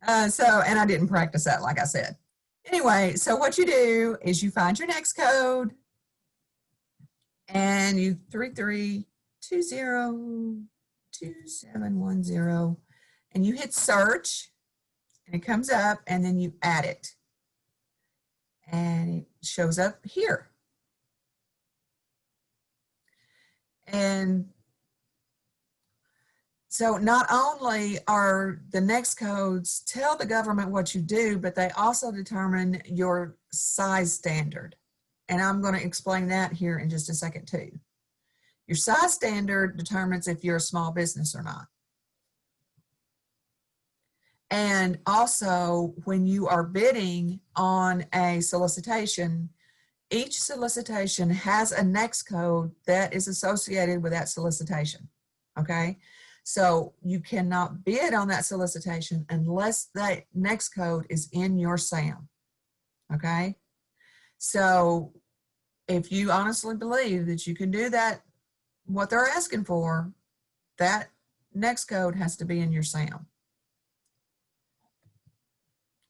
I didn't practice that, like I said. Anyway, so what you do is you find your next code and you 33202710 and you hit search and it comes up and then you add it and it shows up here. And so not only are the next codes tell the government what you do, but they also determine your size standard. And I'm going to explain that here in just a second too. Your size standard determines if you're a small business or not. And also when you are bidding on a solicitation, each solicitation has a next code that is associated with that solicitation, okay? So you cannot bid on that solicitation unless that next code is in your SAM, okay? So if you honestly believe that you can do that, what they're asking for, that next code has to be in your SAM.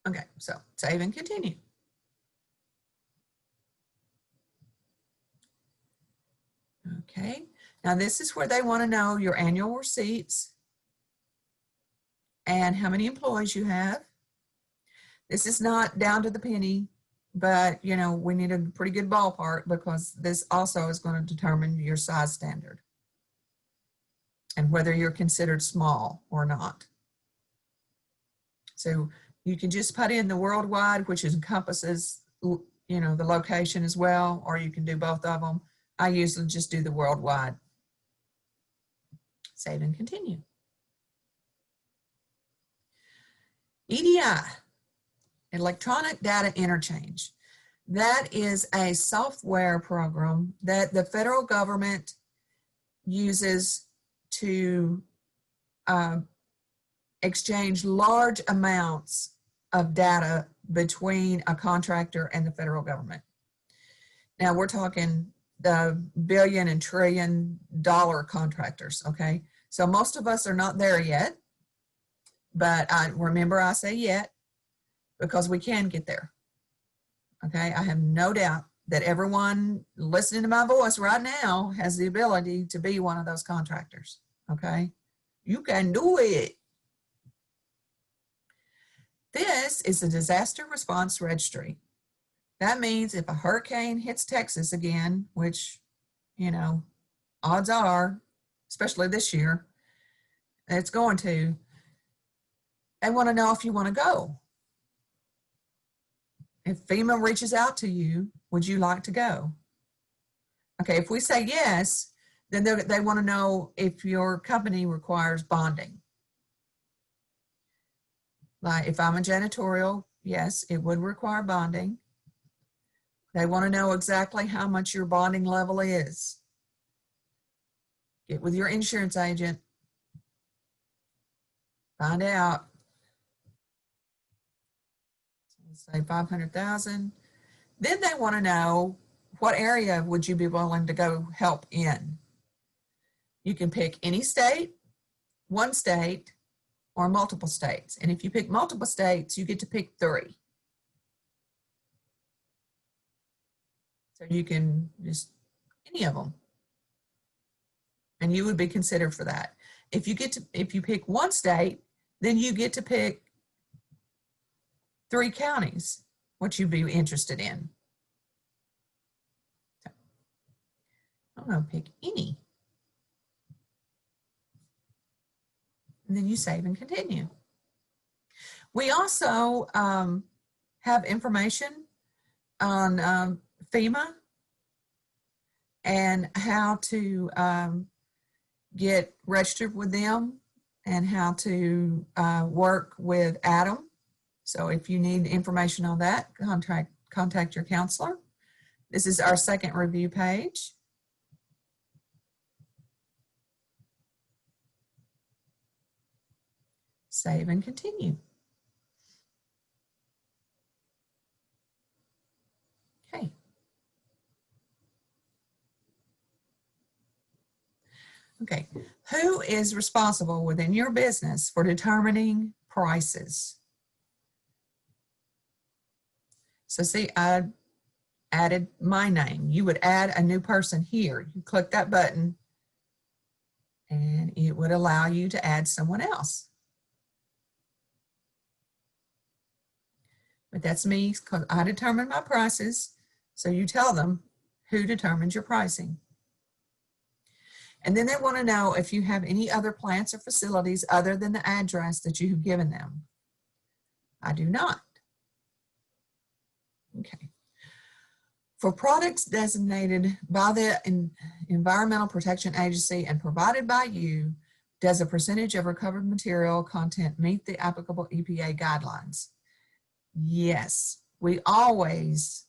Okay, so save and continue. Okay, now this is where they want to know your annual receipts and how many employees you have. This is not down to the penny, but you know, we need a pretty good ballpark because this also is going to determine your size standard and whether you're considered small or not. So you can just put in the worldwide, which encompasses, you know, the location as well, or you can do both of them. I usually just do the worldwide. Save and continue. EDI, Electronic Data Interchange. That is a software program that the federal government uses to exchange large amounts of data between a contractor and the federal government. Now we're talking the billion and trillion dollar contractors, okay? So most of us are not there yet, but remember I say yet because we can get there, okay? I have no doubt that everyone listening to my voice right now has the ability to be one of those contractors, okay? You can do it. This is the Disaster Response Registry. That means if a hurricane hits Texas again, which, you know, odds are, especially this year, it's going to, they want to know if you want to go. If FEMA reaches out to you, would you like to go? Okay, if we say yes, then they want to know if your company requires bonding. Like if I'm a janitorial, yes, it would require bonding. They want to know exactly how much your bonding level is. Get with your insurance agent. Find out. Let's say 500,000. Then they want to know what area would you be willing to go help in. You can pick any state, one state, or multiple states. And if you pick multiple states, you get to pick 3. So you can just, any of them. And you would be considered for that. If you pick one state, then you get to pick 3 counties, what you'd be interested in. So, I'm gonna pick any. And then you save and continue. We also have information on FEMA and how to get registered with them and how to work with Adam. So if you need information on that, contact your counselor. This is our second review page. Save and continue. Okay. Okay, who is responsible within your business for determining prices? So see, I added my name. You would add a new person here. You click that button and it would allow you to add someone else. But that's me because I determine my prices. So you tell them who determines your pricing. And then they want to know if you have any other plants or facilities other than the address that you have given them. I do not. Okay. For products designated by the Environmental Protection Agency and provided by you, does a percentage of recovered material content meet the applicable EPA guidelines? Yes, we always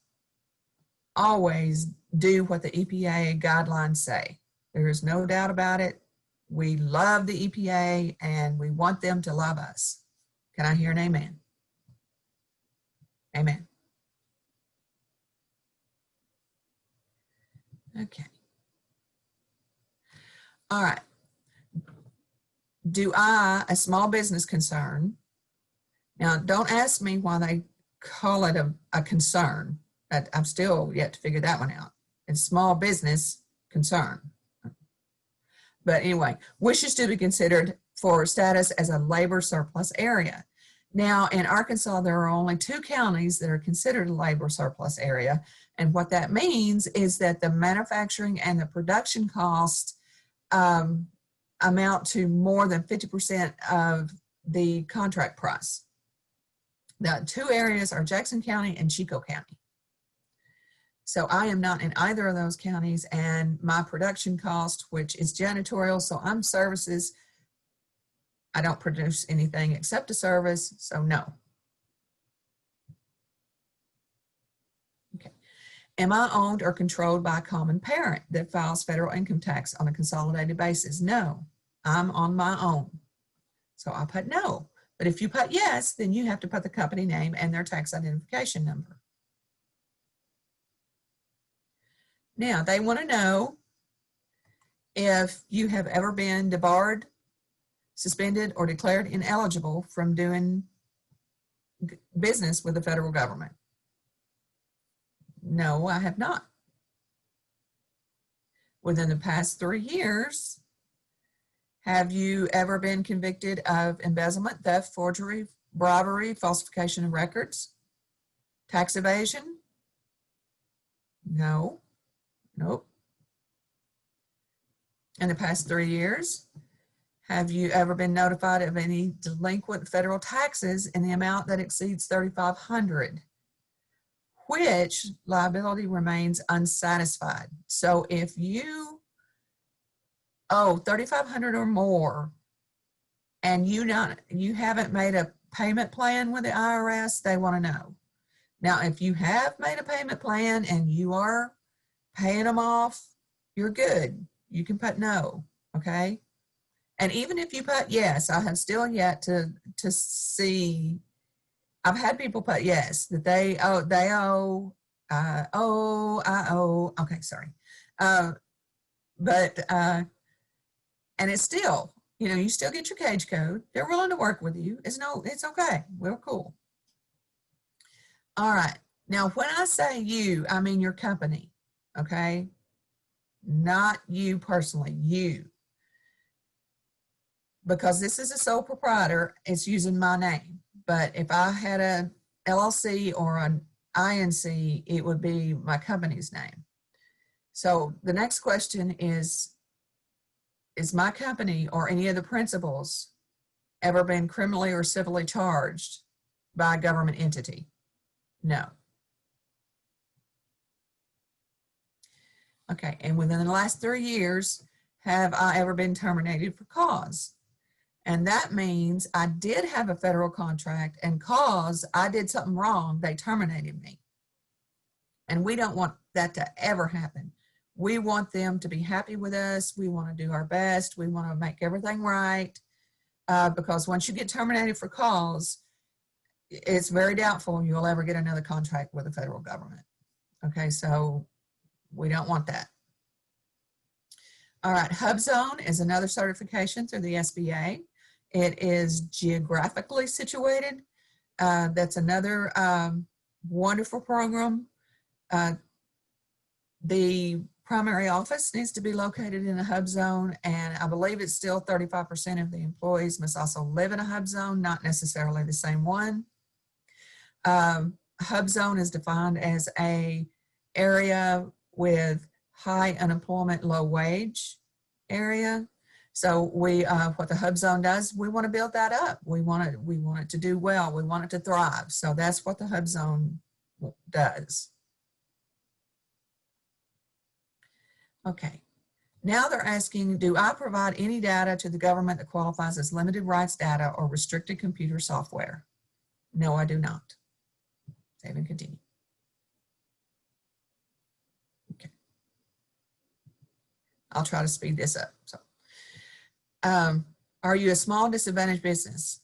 do what the EPA guidelines say. There is no doubt about it. We love the EPA and we want them to love us. Can I hear an amen? Amen. Okay. All right. Do I, a small business concern, now don't ask me why they call it a concern. I'm still yet to figure that one out. It's small business concern. But anyway, wishes to be considered for status as a labor surplus area. Now in Arkansas, there are only 2 counties that are considered a labor surplus area. And what that means is that the manufacturing and the production costs amount to more than 50% of the contract price. The 2 areas are Jackson County and Chico County. So I am not in either of those counties, and my production cost, which is janitorial, so I'm services, I don't produce anything except a service, so no. Okay. Am I owned or controlled by a common parent that files federal income tax on a consolidated basis? No, I'm on my own. So I put no. But if you put yes, then you have to put the company name and their tax identification number. Now, they want to know if you have ever been debarred, suspended, or declared ineligible from doing business with the federal government. No, I have not. Within the past 3 years, have you ever been convicted of embezzlement, theft, forgery, bribery, falsification of records, tax evasion? No. Nope. In the past 3 years, have you ever been notified of any delinquent federal taxes in the amount that exceeds $3,500, which liability remains unsatisfied? So if you owe $3,500 or more and you haven't made a payment plan with the IRS, they want to know. Now, if you have made a payment plan and you are paying them off, you're good. You can put no, okay? And even if you put yes, I have still yet to see, I've had people put yes, that I owe, okay, sorry. And it's still, you still get your cage code. They're willing to work with you. It's okay. We're cool. All right. Now, when I say you, I mean your company, okay? Not you personally, you. Because this is a sole proprietor, it's using my name. But if I had a LLC or an INC, it would be my company's name. So the next question is my company or any of the principals ever been criminally or civilly charged by a government entity? No. Okay, and within the last 3 years, have I ever been terminated for cause? And that means I did have a federal contract, and cause I did something wrong, they terminated me. And we don't want that to ever happen. We want them to be happy with us. We want to do our best. We want to make everything right. Because once you get terminated for cause, it's very doubtful you'll ever get another contract with the federal government. Okay, so we don't want that. All right, Hubzone is another certification through the SBA. It is geographically situated. That's another wonderful program. The primary office needs to be located in a hub zone, and I believe it's still 35% of the employees must also live in a hub zone, not necessarily the same one. Hub zone is defined as a area with high unemployment, low wage area. So what the hub zone does, we want to build that up. We want it to do well. We want it to thrive. So that's what the hub zone does. Okay. Now they're asking, do I provide any data to the government that qualifies as limited rights data or restricted computer software? No, I do not. Save and continue. Okay. I'll try to speed this up. So, are you a small disadvantaged business?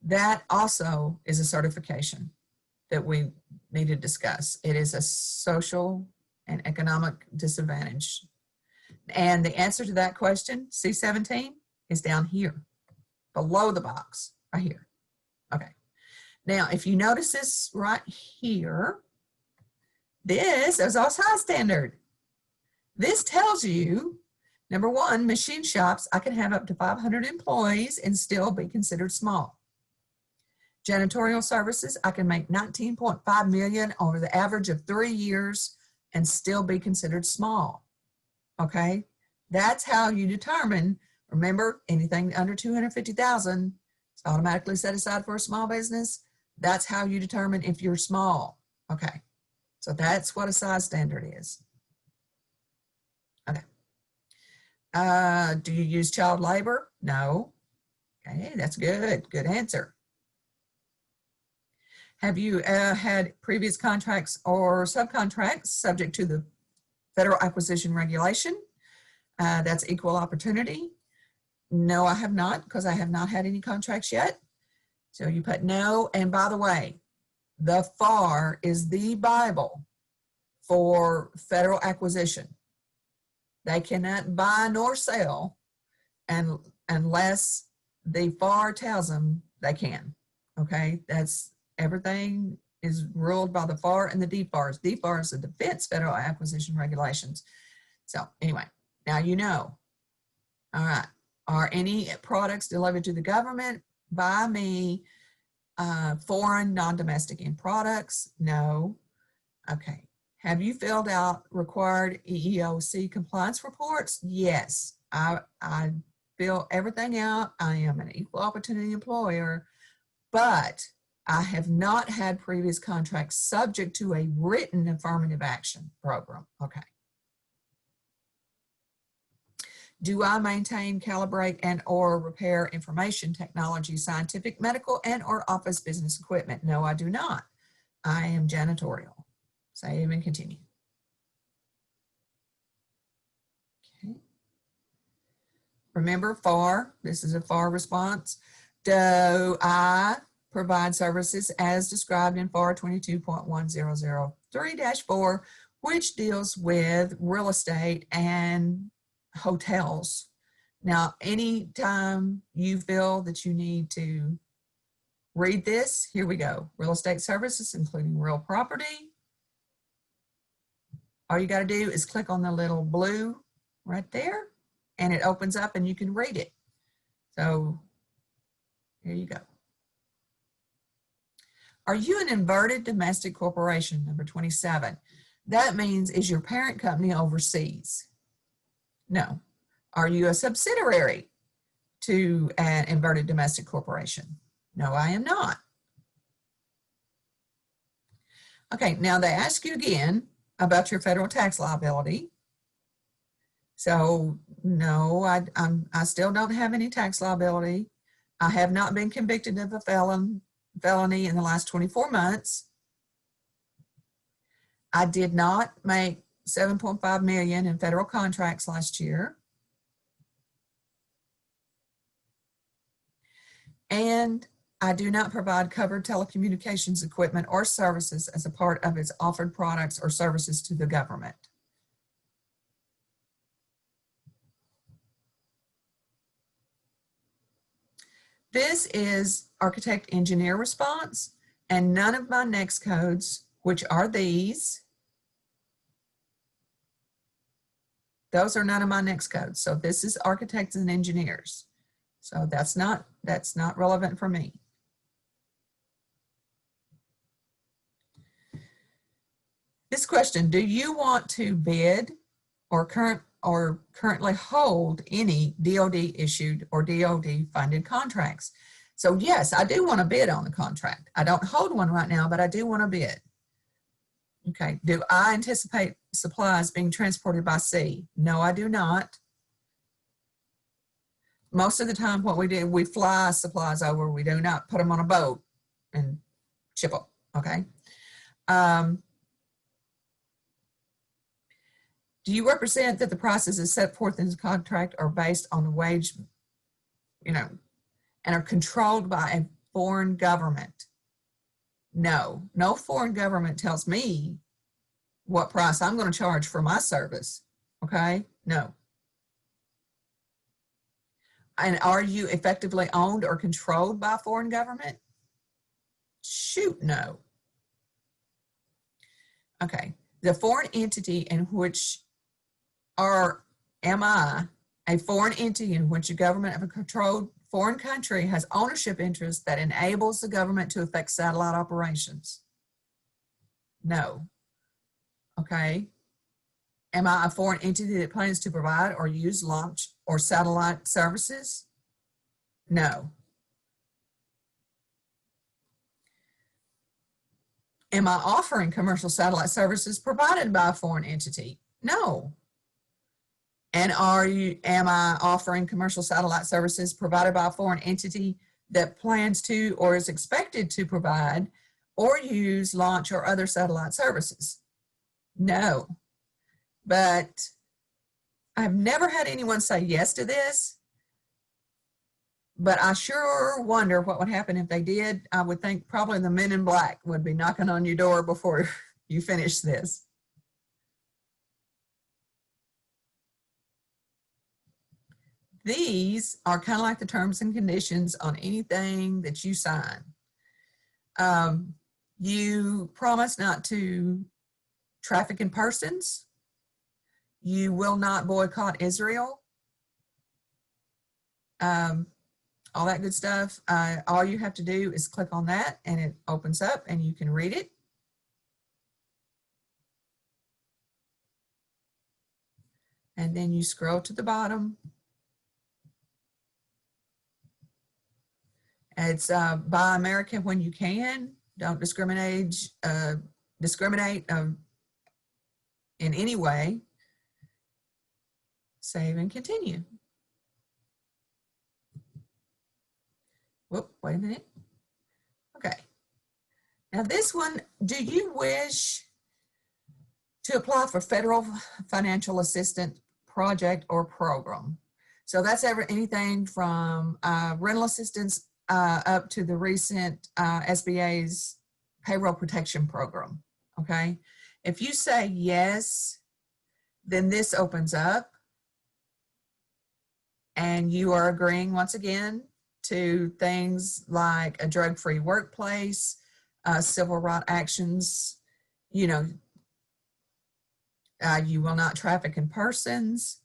That also is a certification that we need to discuss. It is a social and economic disadvantage. And the answer to that question, C17, is down here, below the box, right here. Okay. Now, if you notice this right here, this is our high standard. This tells you, number one, machine shops, I can have up to 500 employees and still be considered small. Janitorial services, I can make 19.5 million over the average of 3 years and still be considered small. Okay, that's how you determine. Remember, anything under 250,000 is automatically set aside for a small business. That's how you determine if you're small. Okay, so that's what a size standard is. Okay. Do you use child labor? No. Okay, that's good. Good answer. Have you had previous contracts or subcontracts subject to the Federal Acquisition Regulation? That's equal opportunity. No, I have not, because I have not had any contracts yet. So you put no. And by the way, the FAR is the Bible for federal acquisition. They cannot buy nor sell unless the FAR tells them they can. Okay, that's everything is ruled by the FAR and the DFARs. DFAR is the Defense Federal Acquisition Regulations. So anyway, now you know. All right, are any products delivered to the government by me foreign, non-domestic end products? No. Okay. Have you filled out required EEOC compliance reports? Yes. I fill everything out. I am an equal opportunity employer, but I have not had previous contracts subject to a written affirmative action program. Okay. Do I maintain, calibrate, and or repair information technology, scientific, medical, and or office business equipment? No, I do not. I am janitorial. Save and continue. Okay. Remember FAR, this is a FAR response. Do I provide services as described in FAR 22.1003-4, which deals with real estate and hotels? Now, anytime you feel that you need to read this, here we go. Real estate services, including real property. All you got to do is click on the little blue right there, and it opens up and you can read it. So here you go. Are you an inverted domestic corporation? Number 27. That means, is your parent company overseas? No. Are you a subsidiary to an inverted domestic corporation? No, I am not. Okay, now they ask you again about your federal tax liability. So no, I still don't have any tax liability. I have not been convicted of a felony in the last 24 months. I did not make $7.5 million in federal contracts last year. And I do not provide covered telecommunications equipment or services as a part of its offered products or services to the government. This is architect engineer response, and none of my next codes, which are these, those are none of my next codes. So this is architects and engineers. So that's not relevant for me. This question, do you want to bid or currently hold any DOD issued or DOD funded contracts? So yes, I do want to bid on the contract. I don't hold one right now, but I do want to bid. Okay, do I anticipate supplies being transported by sea? No, I do not. Most of the time what we do, we fly supplies over. We do not put them on a boat and ship them, okay? Do you represent that the prices as set forth in the contract are based on the wage, and are controlled by a foreign government? No, no foreign government tells me what price I'm going to charge for my service, okay? No. And are you effectively owned or controlled by a foreign government? Shoot, no. Okay, the foreign entity in which am I a foreign entity in which a government of a controlled foreign country has ownership interest that enables the government to effect satellite operations? No. Okay. Am I a foreign entity that plans to provide or use launch or satellite services? No. Am I offering commercial satellite services provided by a foreign entity? No. And am I offering commercial satellite services provided by a foreign entity that plans to or is expected to provide or use, launch, or other satellite services? No. But I've never had anyone say yes to this, but I sure wonder what would happen if they did. I would think probably the men in black would be knocking on your door before you finish this. These are kind of like the terms and conditions on anything that you sign. You promise not to traffic in persons. You will not boycott Israel. All that good stuff. All you have to do is click on that and it opens up and you can read it. And then you scroll to the bottom. It's buy American when you can. Don't discriminate in any way. Save and continue. Whoop, wait a minute. Okay. Now this one, do you wish to apply for federal financial assistance project or program? So that's anything from rental assistance up to the recent SBA's payroll protection program, okay? If you say yes, then this opens up and you are agreeing once again to things like a drug-free workplace, civil rights actions, you know, you will not traffic in persons,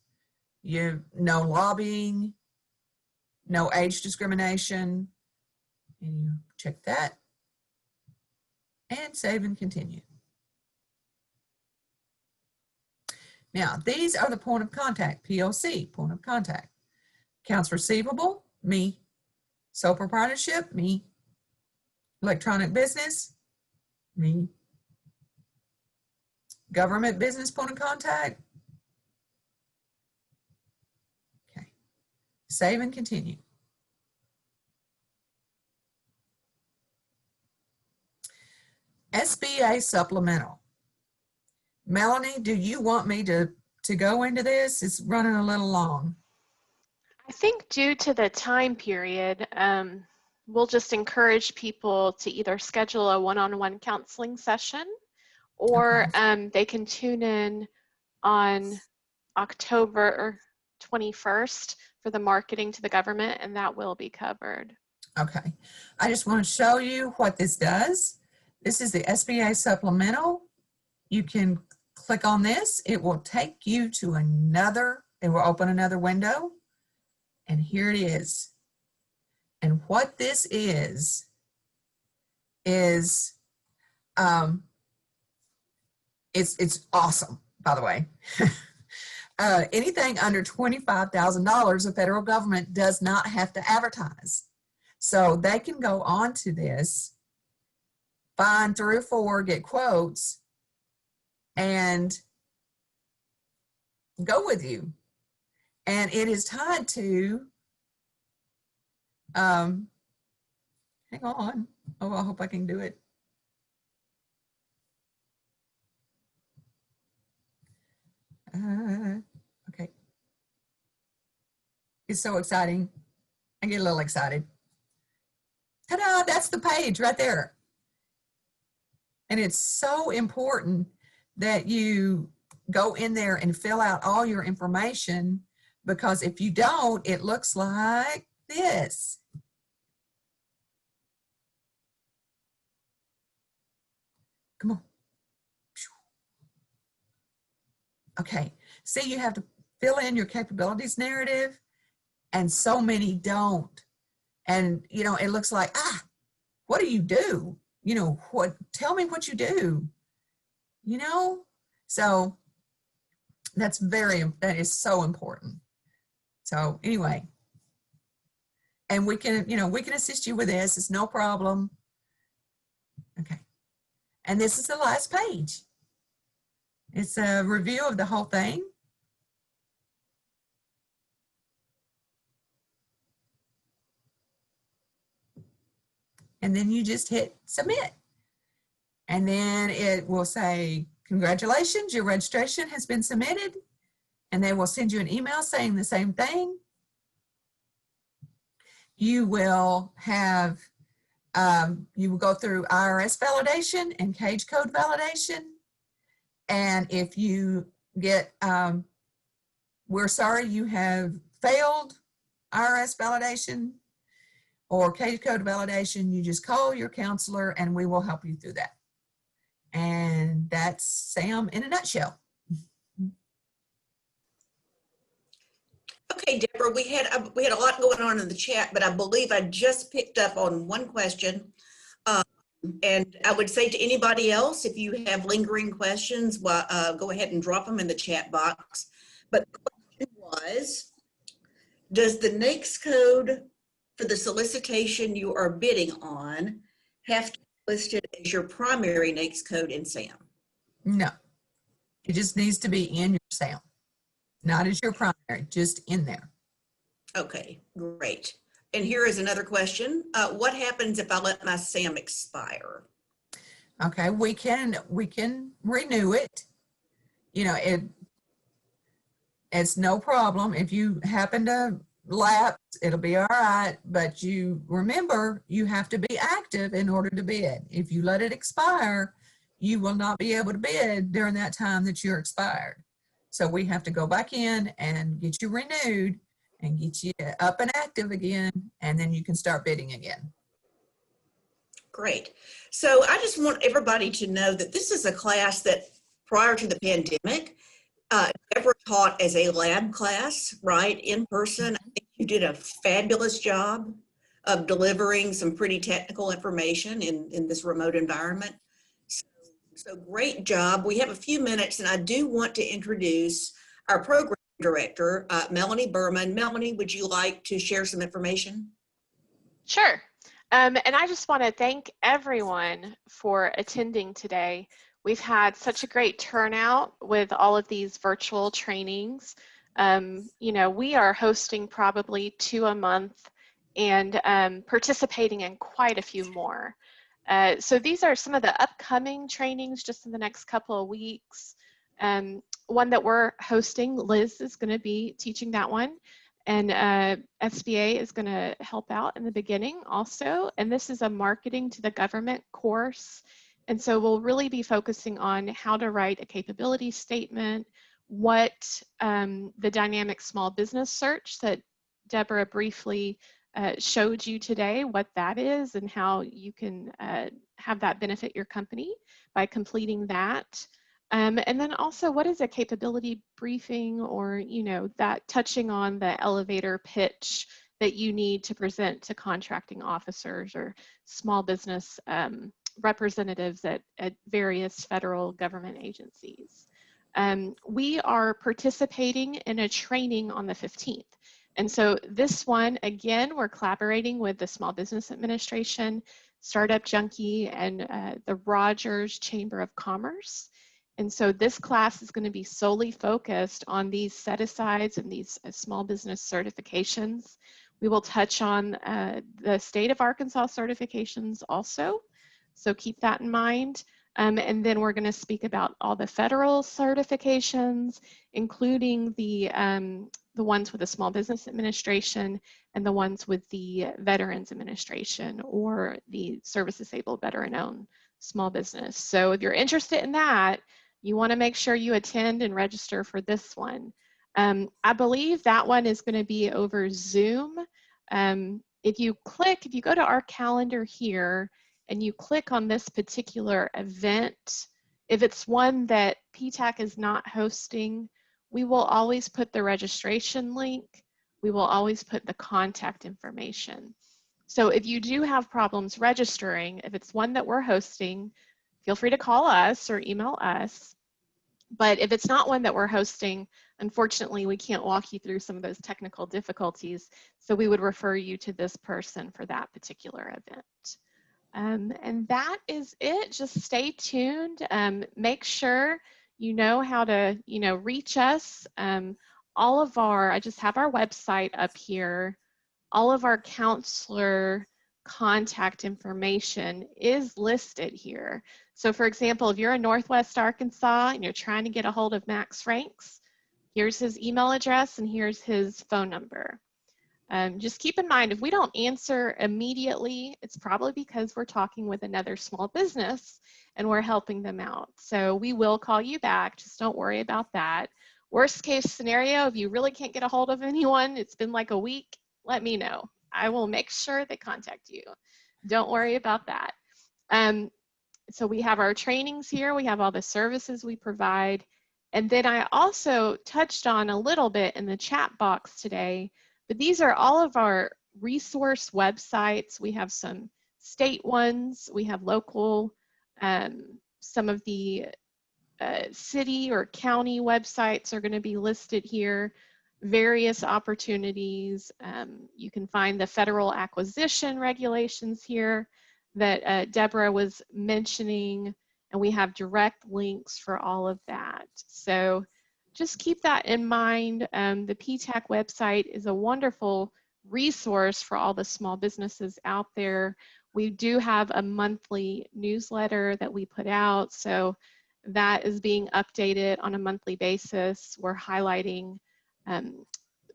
no lobbying, no age discrimination, and you check that and save and continue. Now, these are the point of contact, POC, point of contact. Accounts receivable, me. Sole proprietorship, me. Electronic business, me. Government business point of contact. Okay. Save and continue. Sba Supplemental. Melanie, do you want me to go into this? It's running a little long. I think due to the time period, we'll just encourage people to either schedule a one-on-one counseling session or Okay. they can tune in on October 21st for the marketing to the government, and that will be covered. Okay. I just want to show you what this does. This is the SBA Supplemental. You can click on this. It will take you to it will open another window. And here it is. And what this is it's awesome, by the way. Anything under $25,000, the federal government does not have to advertise. So they can go on to this, find 3 or 4, get quotes, and go with you. And it is tied to, hang on. Oh, I hope I can do it. Okay. It's so exciting. I get a little excited. Ta-da, that's the page right there. And it's so important that you go in there and fill out all your information, because if you don't, it looks like this. Come on. Okay, see, you have to fill in your capabilities narrative, and so many don't. And, you know, it looks like, what do you do? You know, tell me what you do, you know? So that is so important. So anyway, and we can assist you with this. It's no problem. Okay. And this is the last page. It's a review of the whole thing. And then you just hit submit. And then it will say, congratulations, your registration has been submitted. And they will send you an email saying the same thing. You will have, you will go through IRS validation and cage code validation. And if you get, we're sorry you have failed IRS validation or cage code validation, you just call your counselor and we will help you through that. And that's SAM in a nutshell. Okay, Deborah, we had a lot going on in the chat, but I believe I just picked up on one question. And I would say to anybody else, if you have lingering questions, well, go ahead and drop them in the chat box. But the question was, does the NAICS code for the solicitation you are bidding on have to be listed as your primary NAICS code in SAM? No, it just needs to be in your SAM, not as your primary, just in there. Okay, great. And here is another question. What happens if I let my SAM expire? Okay, we can renew it. You know, it's no problem. If you happen to lapse, it'll be all right. But you remember, you have to be active in order to bid. If you let it expire, you will not be able to bid during that time that you're expired. So we have to go back in and get you renewed and get you up and active again, and then you can start bidding again. Great. So I just want everybody to know that this is a class that prior to the pandemic, Deborah taught as a lab class, right, in person. I think you did a fabulous job of delivering some pretty technical information in this remote environment. So great job. We have a few minutes, and I do want to introduce our program director, Melanie Berman. Melanie, would you like to share some information? Sure. And I just want to thank everyone for attending today. We've had such a great turnout with all of these virtual trainings. You know, we are hosting probably 2 a month and participating in quite a few more. So these are some of the upcoming trainings just in the next couple of weeks. One that we're hosting, Liz is going to be teaching that one. And SBA is going to help out in the beginning also. And this is a marketing to the government course. And so we'll really be focusing on how to write a capability statement, what the dynamic small business search that Deborah briefly showed you today, what that is and how you can have that benefit your company by completing that. And then also, what is a capability briefing, or, you know, that touching on the elevator pitch that you need to present to contracting officers or small business representatives at various federal government agencies. We are participating in a training on the 15th. And so this one, again, we're collaborating with the Small Business Administration, Startup Junkie, and the Rogers Chamber of Commerce. And so this class is going to be solely focused on these set-asides and these small business certifications. We will touch on the state of Arkansas certifications also, so keep that in mind. And then we're going to speak about all the federal certifications, including the ones with the Small Business Administration and the ones with the Veterans Administration or the Service Disabled Veteran-Owned Small Business. So if you're interested in that, you want to make sure you attend and register for this one. I believe that one is going to be over Zoom. If you go to our calendar here and you click on this particular event, if it's one that PTAC is not hosting, we will always put the registration link. We will always put the contact information. So if you do have problems registering, if it's one that we're hosting, feel free to call us or email us. But if it's not one that we're hosting, unfortunately, we can't walk you through some of those technical difficulties. So we would refer you to this person for that particular event. And that is it. Just stay tuned. Make sure you know how to, reach us. I just have our website up here. All of our counselor contact information is listed here. So for example, if you're in Northwest Arkansas and you're trying to get a hold of Max Franks, here's his email address and here's his phone number. Just keep in mind, if we don't answer immediately, it's probably because we're talking with another small business and we're helping them out. So we will call you back, just don't worry about that. Worst case scenario, if you really can't get a hold of anyone, it's been like a week, let me know. I will make sure they contact you. Don't worry about that. So we have our trainings here, we have all the services we provide. And then I also touched on a little bit in the chat box today, but these are all of our resource websites. We have some state ones, we have local, some of the city or county websites are going to be listed here, various opportunities. You can find the federal acquisition regulations here that Deborah was mentioning, and we have direct links for all of that. So just keep that in mind. The PTAC website is a wonderful resource for all the small businesses out there. We do have a monthly newsletter that we put out, so that is being updated on a monthly basis. We're highlighting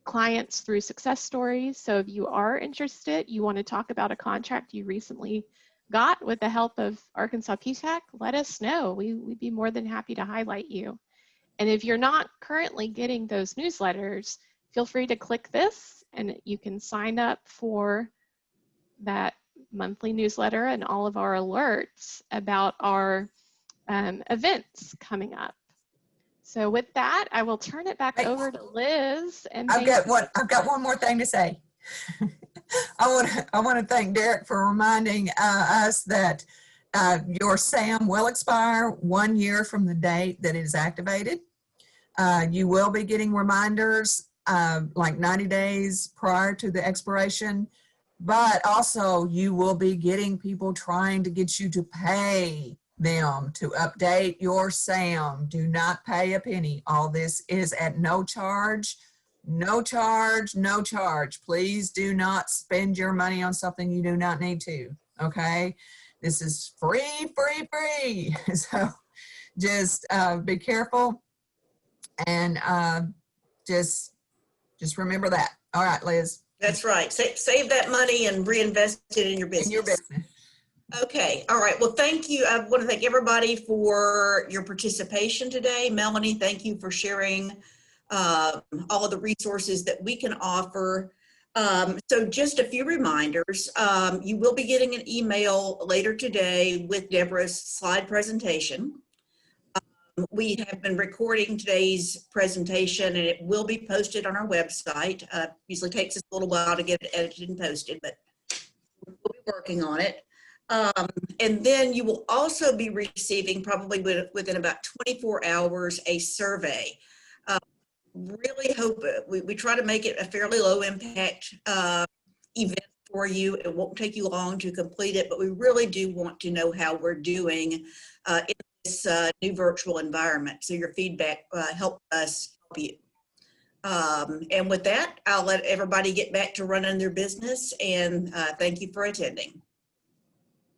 clients through success stories. So if you are interested, you want to talk about a contract you recently got with the help of Arkansas PTAC, let us know. We'd be more than happy to highlight you. And if you're not currently getting those newsletters, feel free to click this and you can sign up for that monthly newsletter and all of our alerts about our events coming up. So with that, I will turn it back over to Liz. And I've got one more thing to say. I want to thank Derek for reminding us that your SAM will expire 1 year from the date that it is activated. You will be getting reminders like 90 days prior to the expiration, but also you will be getting people trying to get you to pay them to update your SAM. Do not pay a penny. All this is at no charge. No charge, no charge. Please do not spend your money on something you do not need to, okay? This is free, free, free. So just be careful and just remember that. All right, Liz. That's right. Save that money and reinvest it in your business. In your business. Okay. All right. Well, thank you. I want to thank everybody for your participation today. Melanie, thank you for sharing all of the resources that we can offer. So just a few reminders. You will be getting an email later today with Deborah's slide presentation. We have been recording today's presentation and it will be posted on our website. Usually takes us a little while to get it edited and posted, but we'll be working on it. And then you will also be receiving, probably within about 24 hours, a survey. Really hope we try to make it a fairly low impact event for you. It won't take you long to complete it, but we really do want to know how we're doing in this new virtual environment. So your feedback helps us help you. And with that, I'll let everybody get back to running their business, and thank you for attending.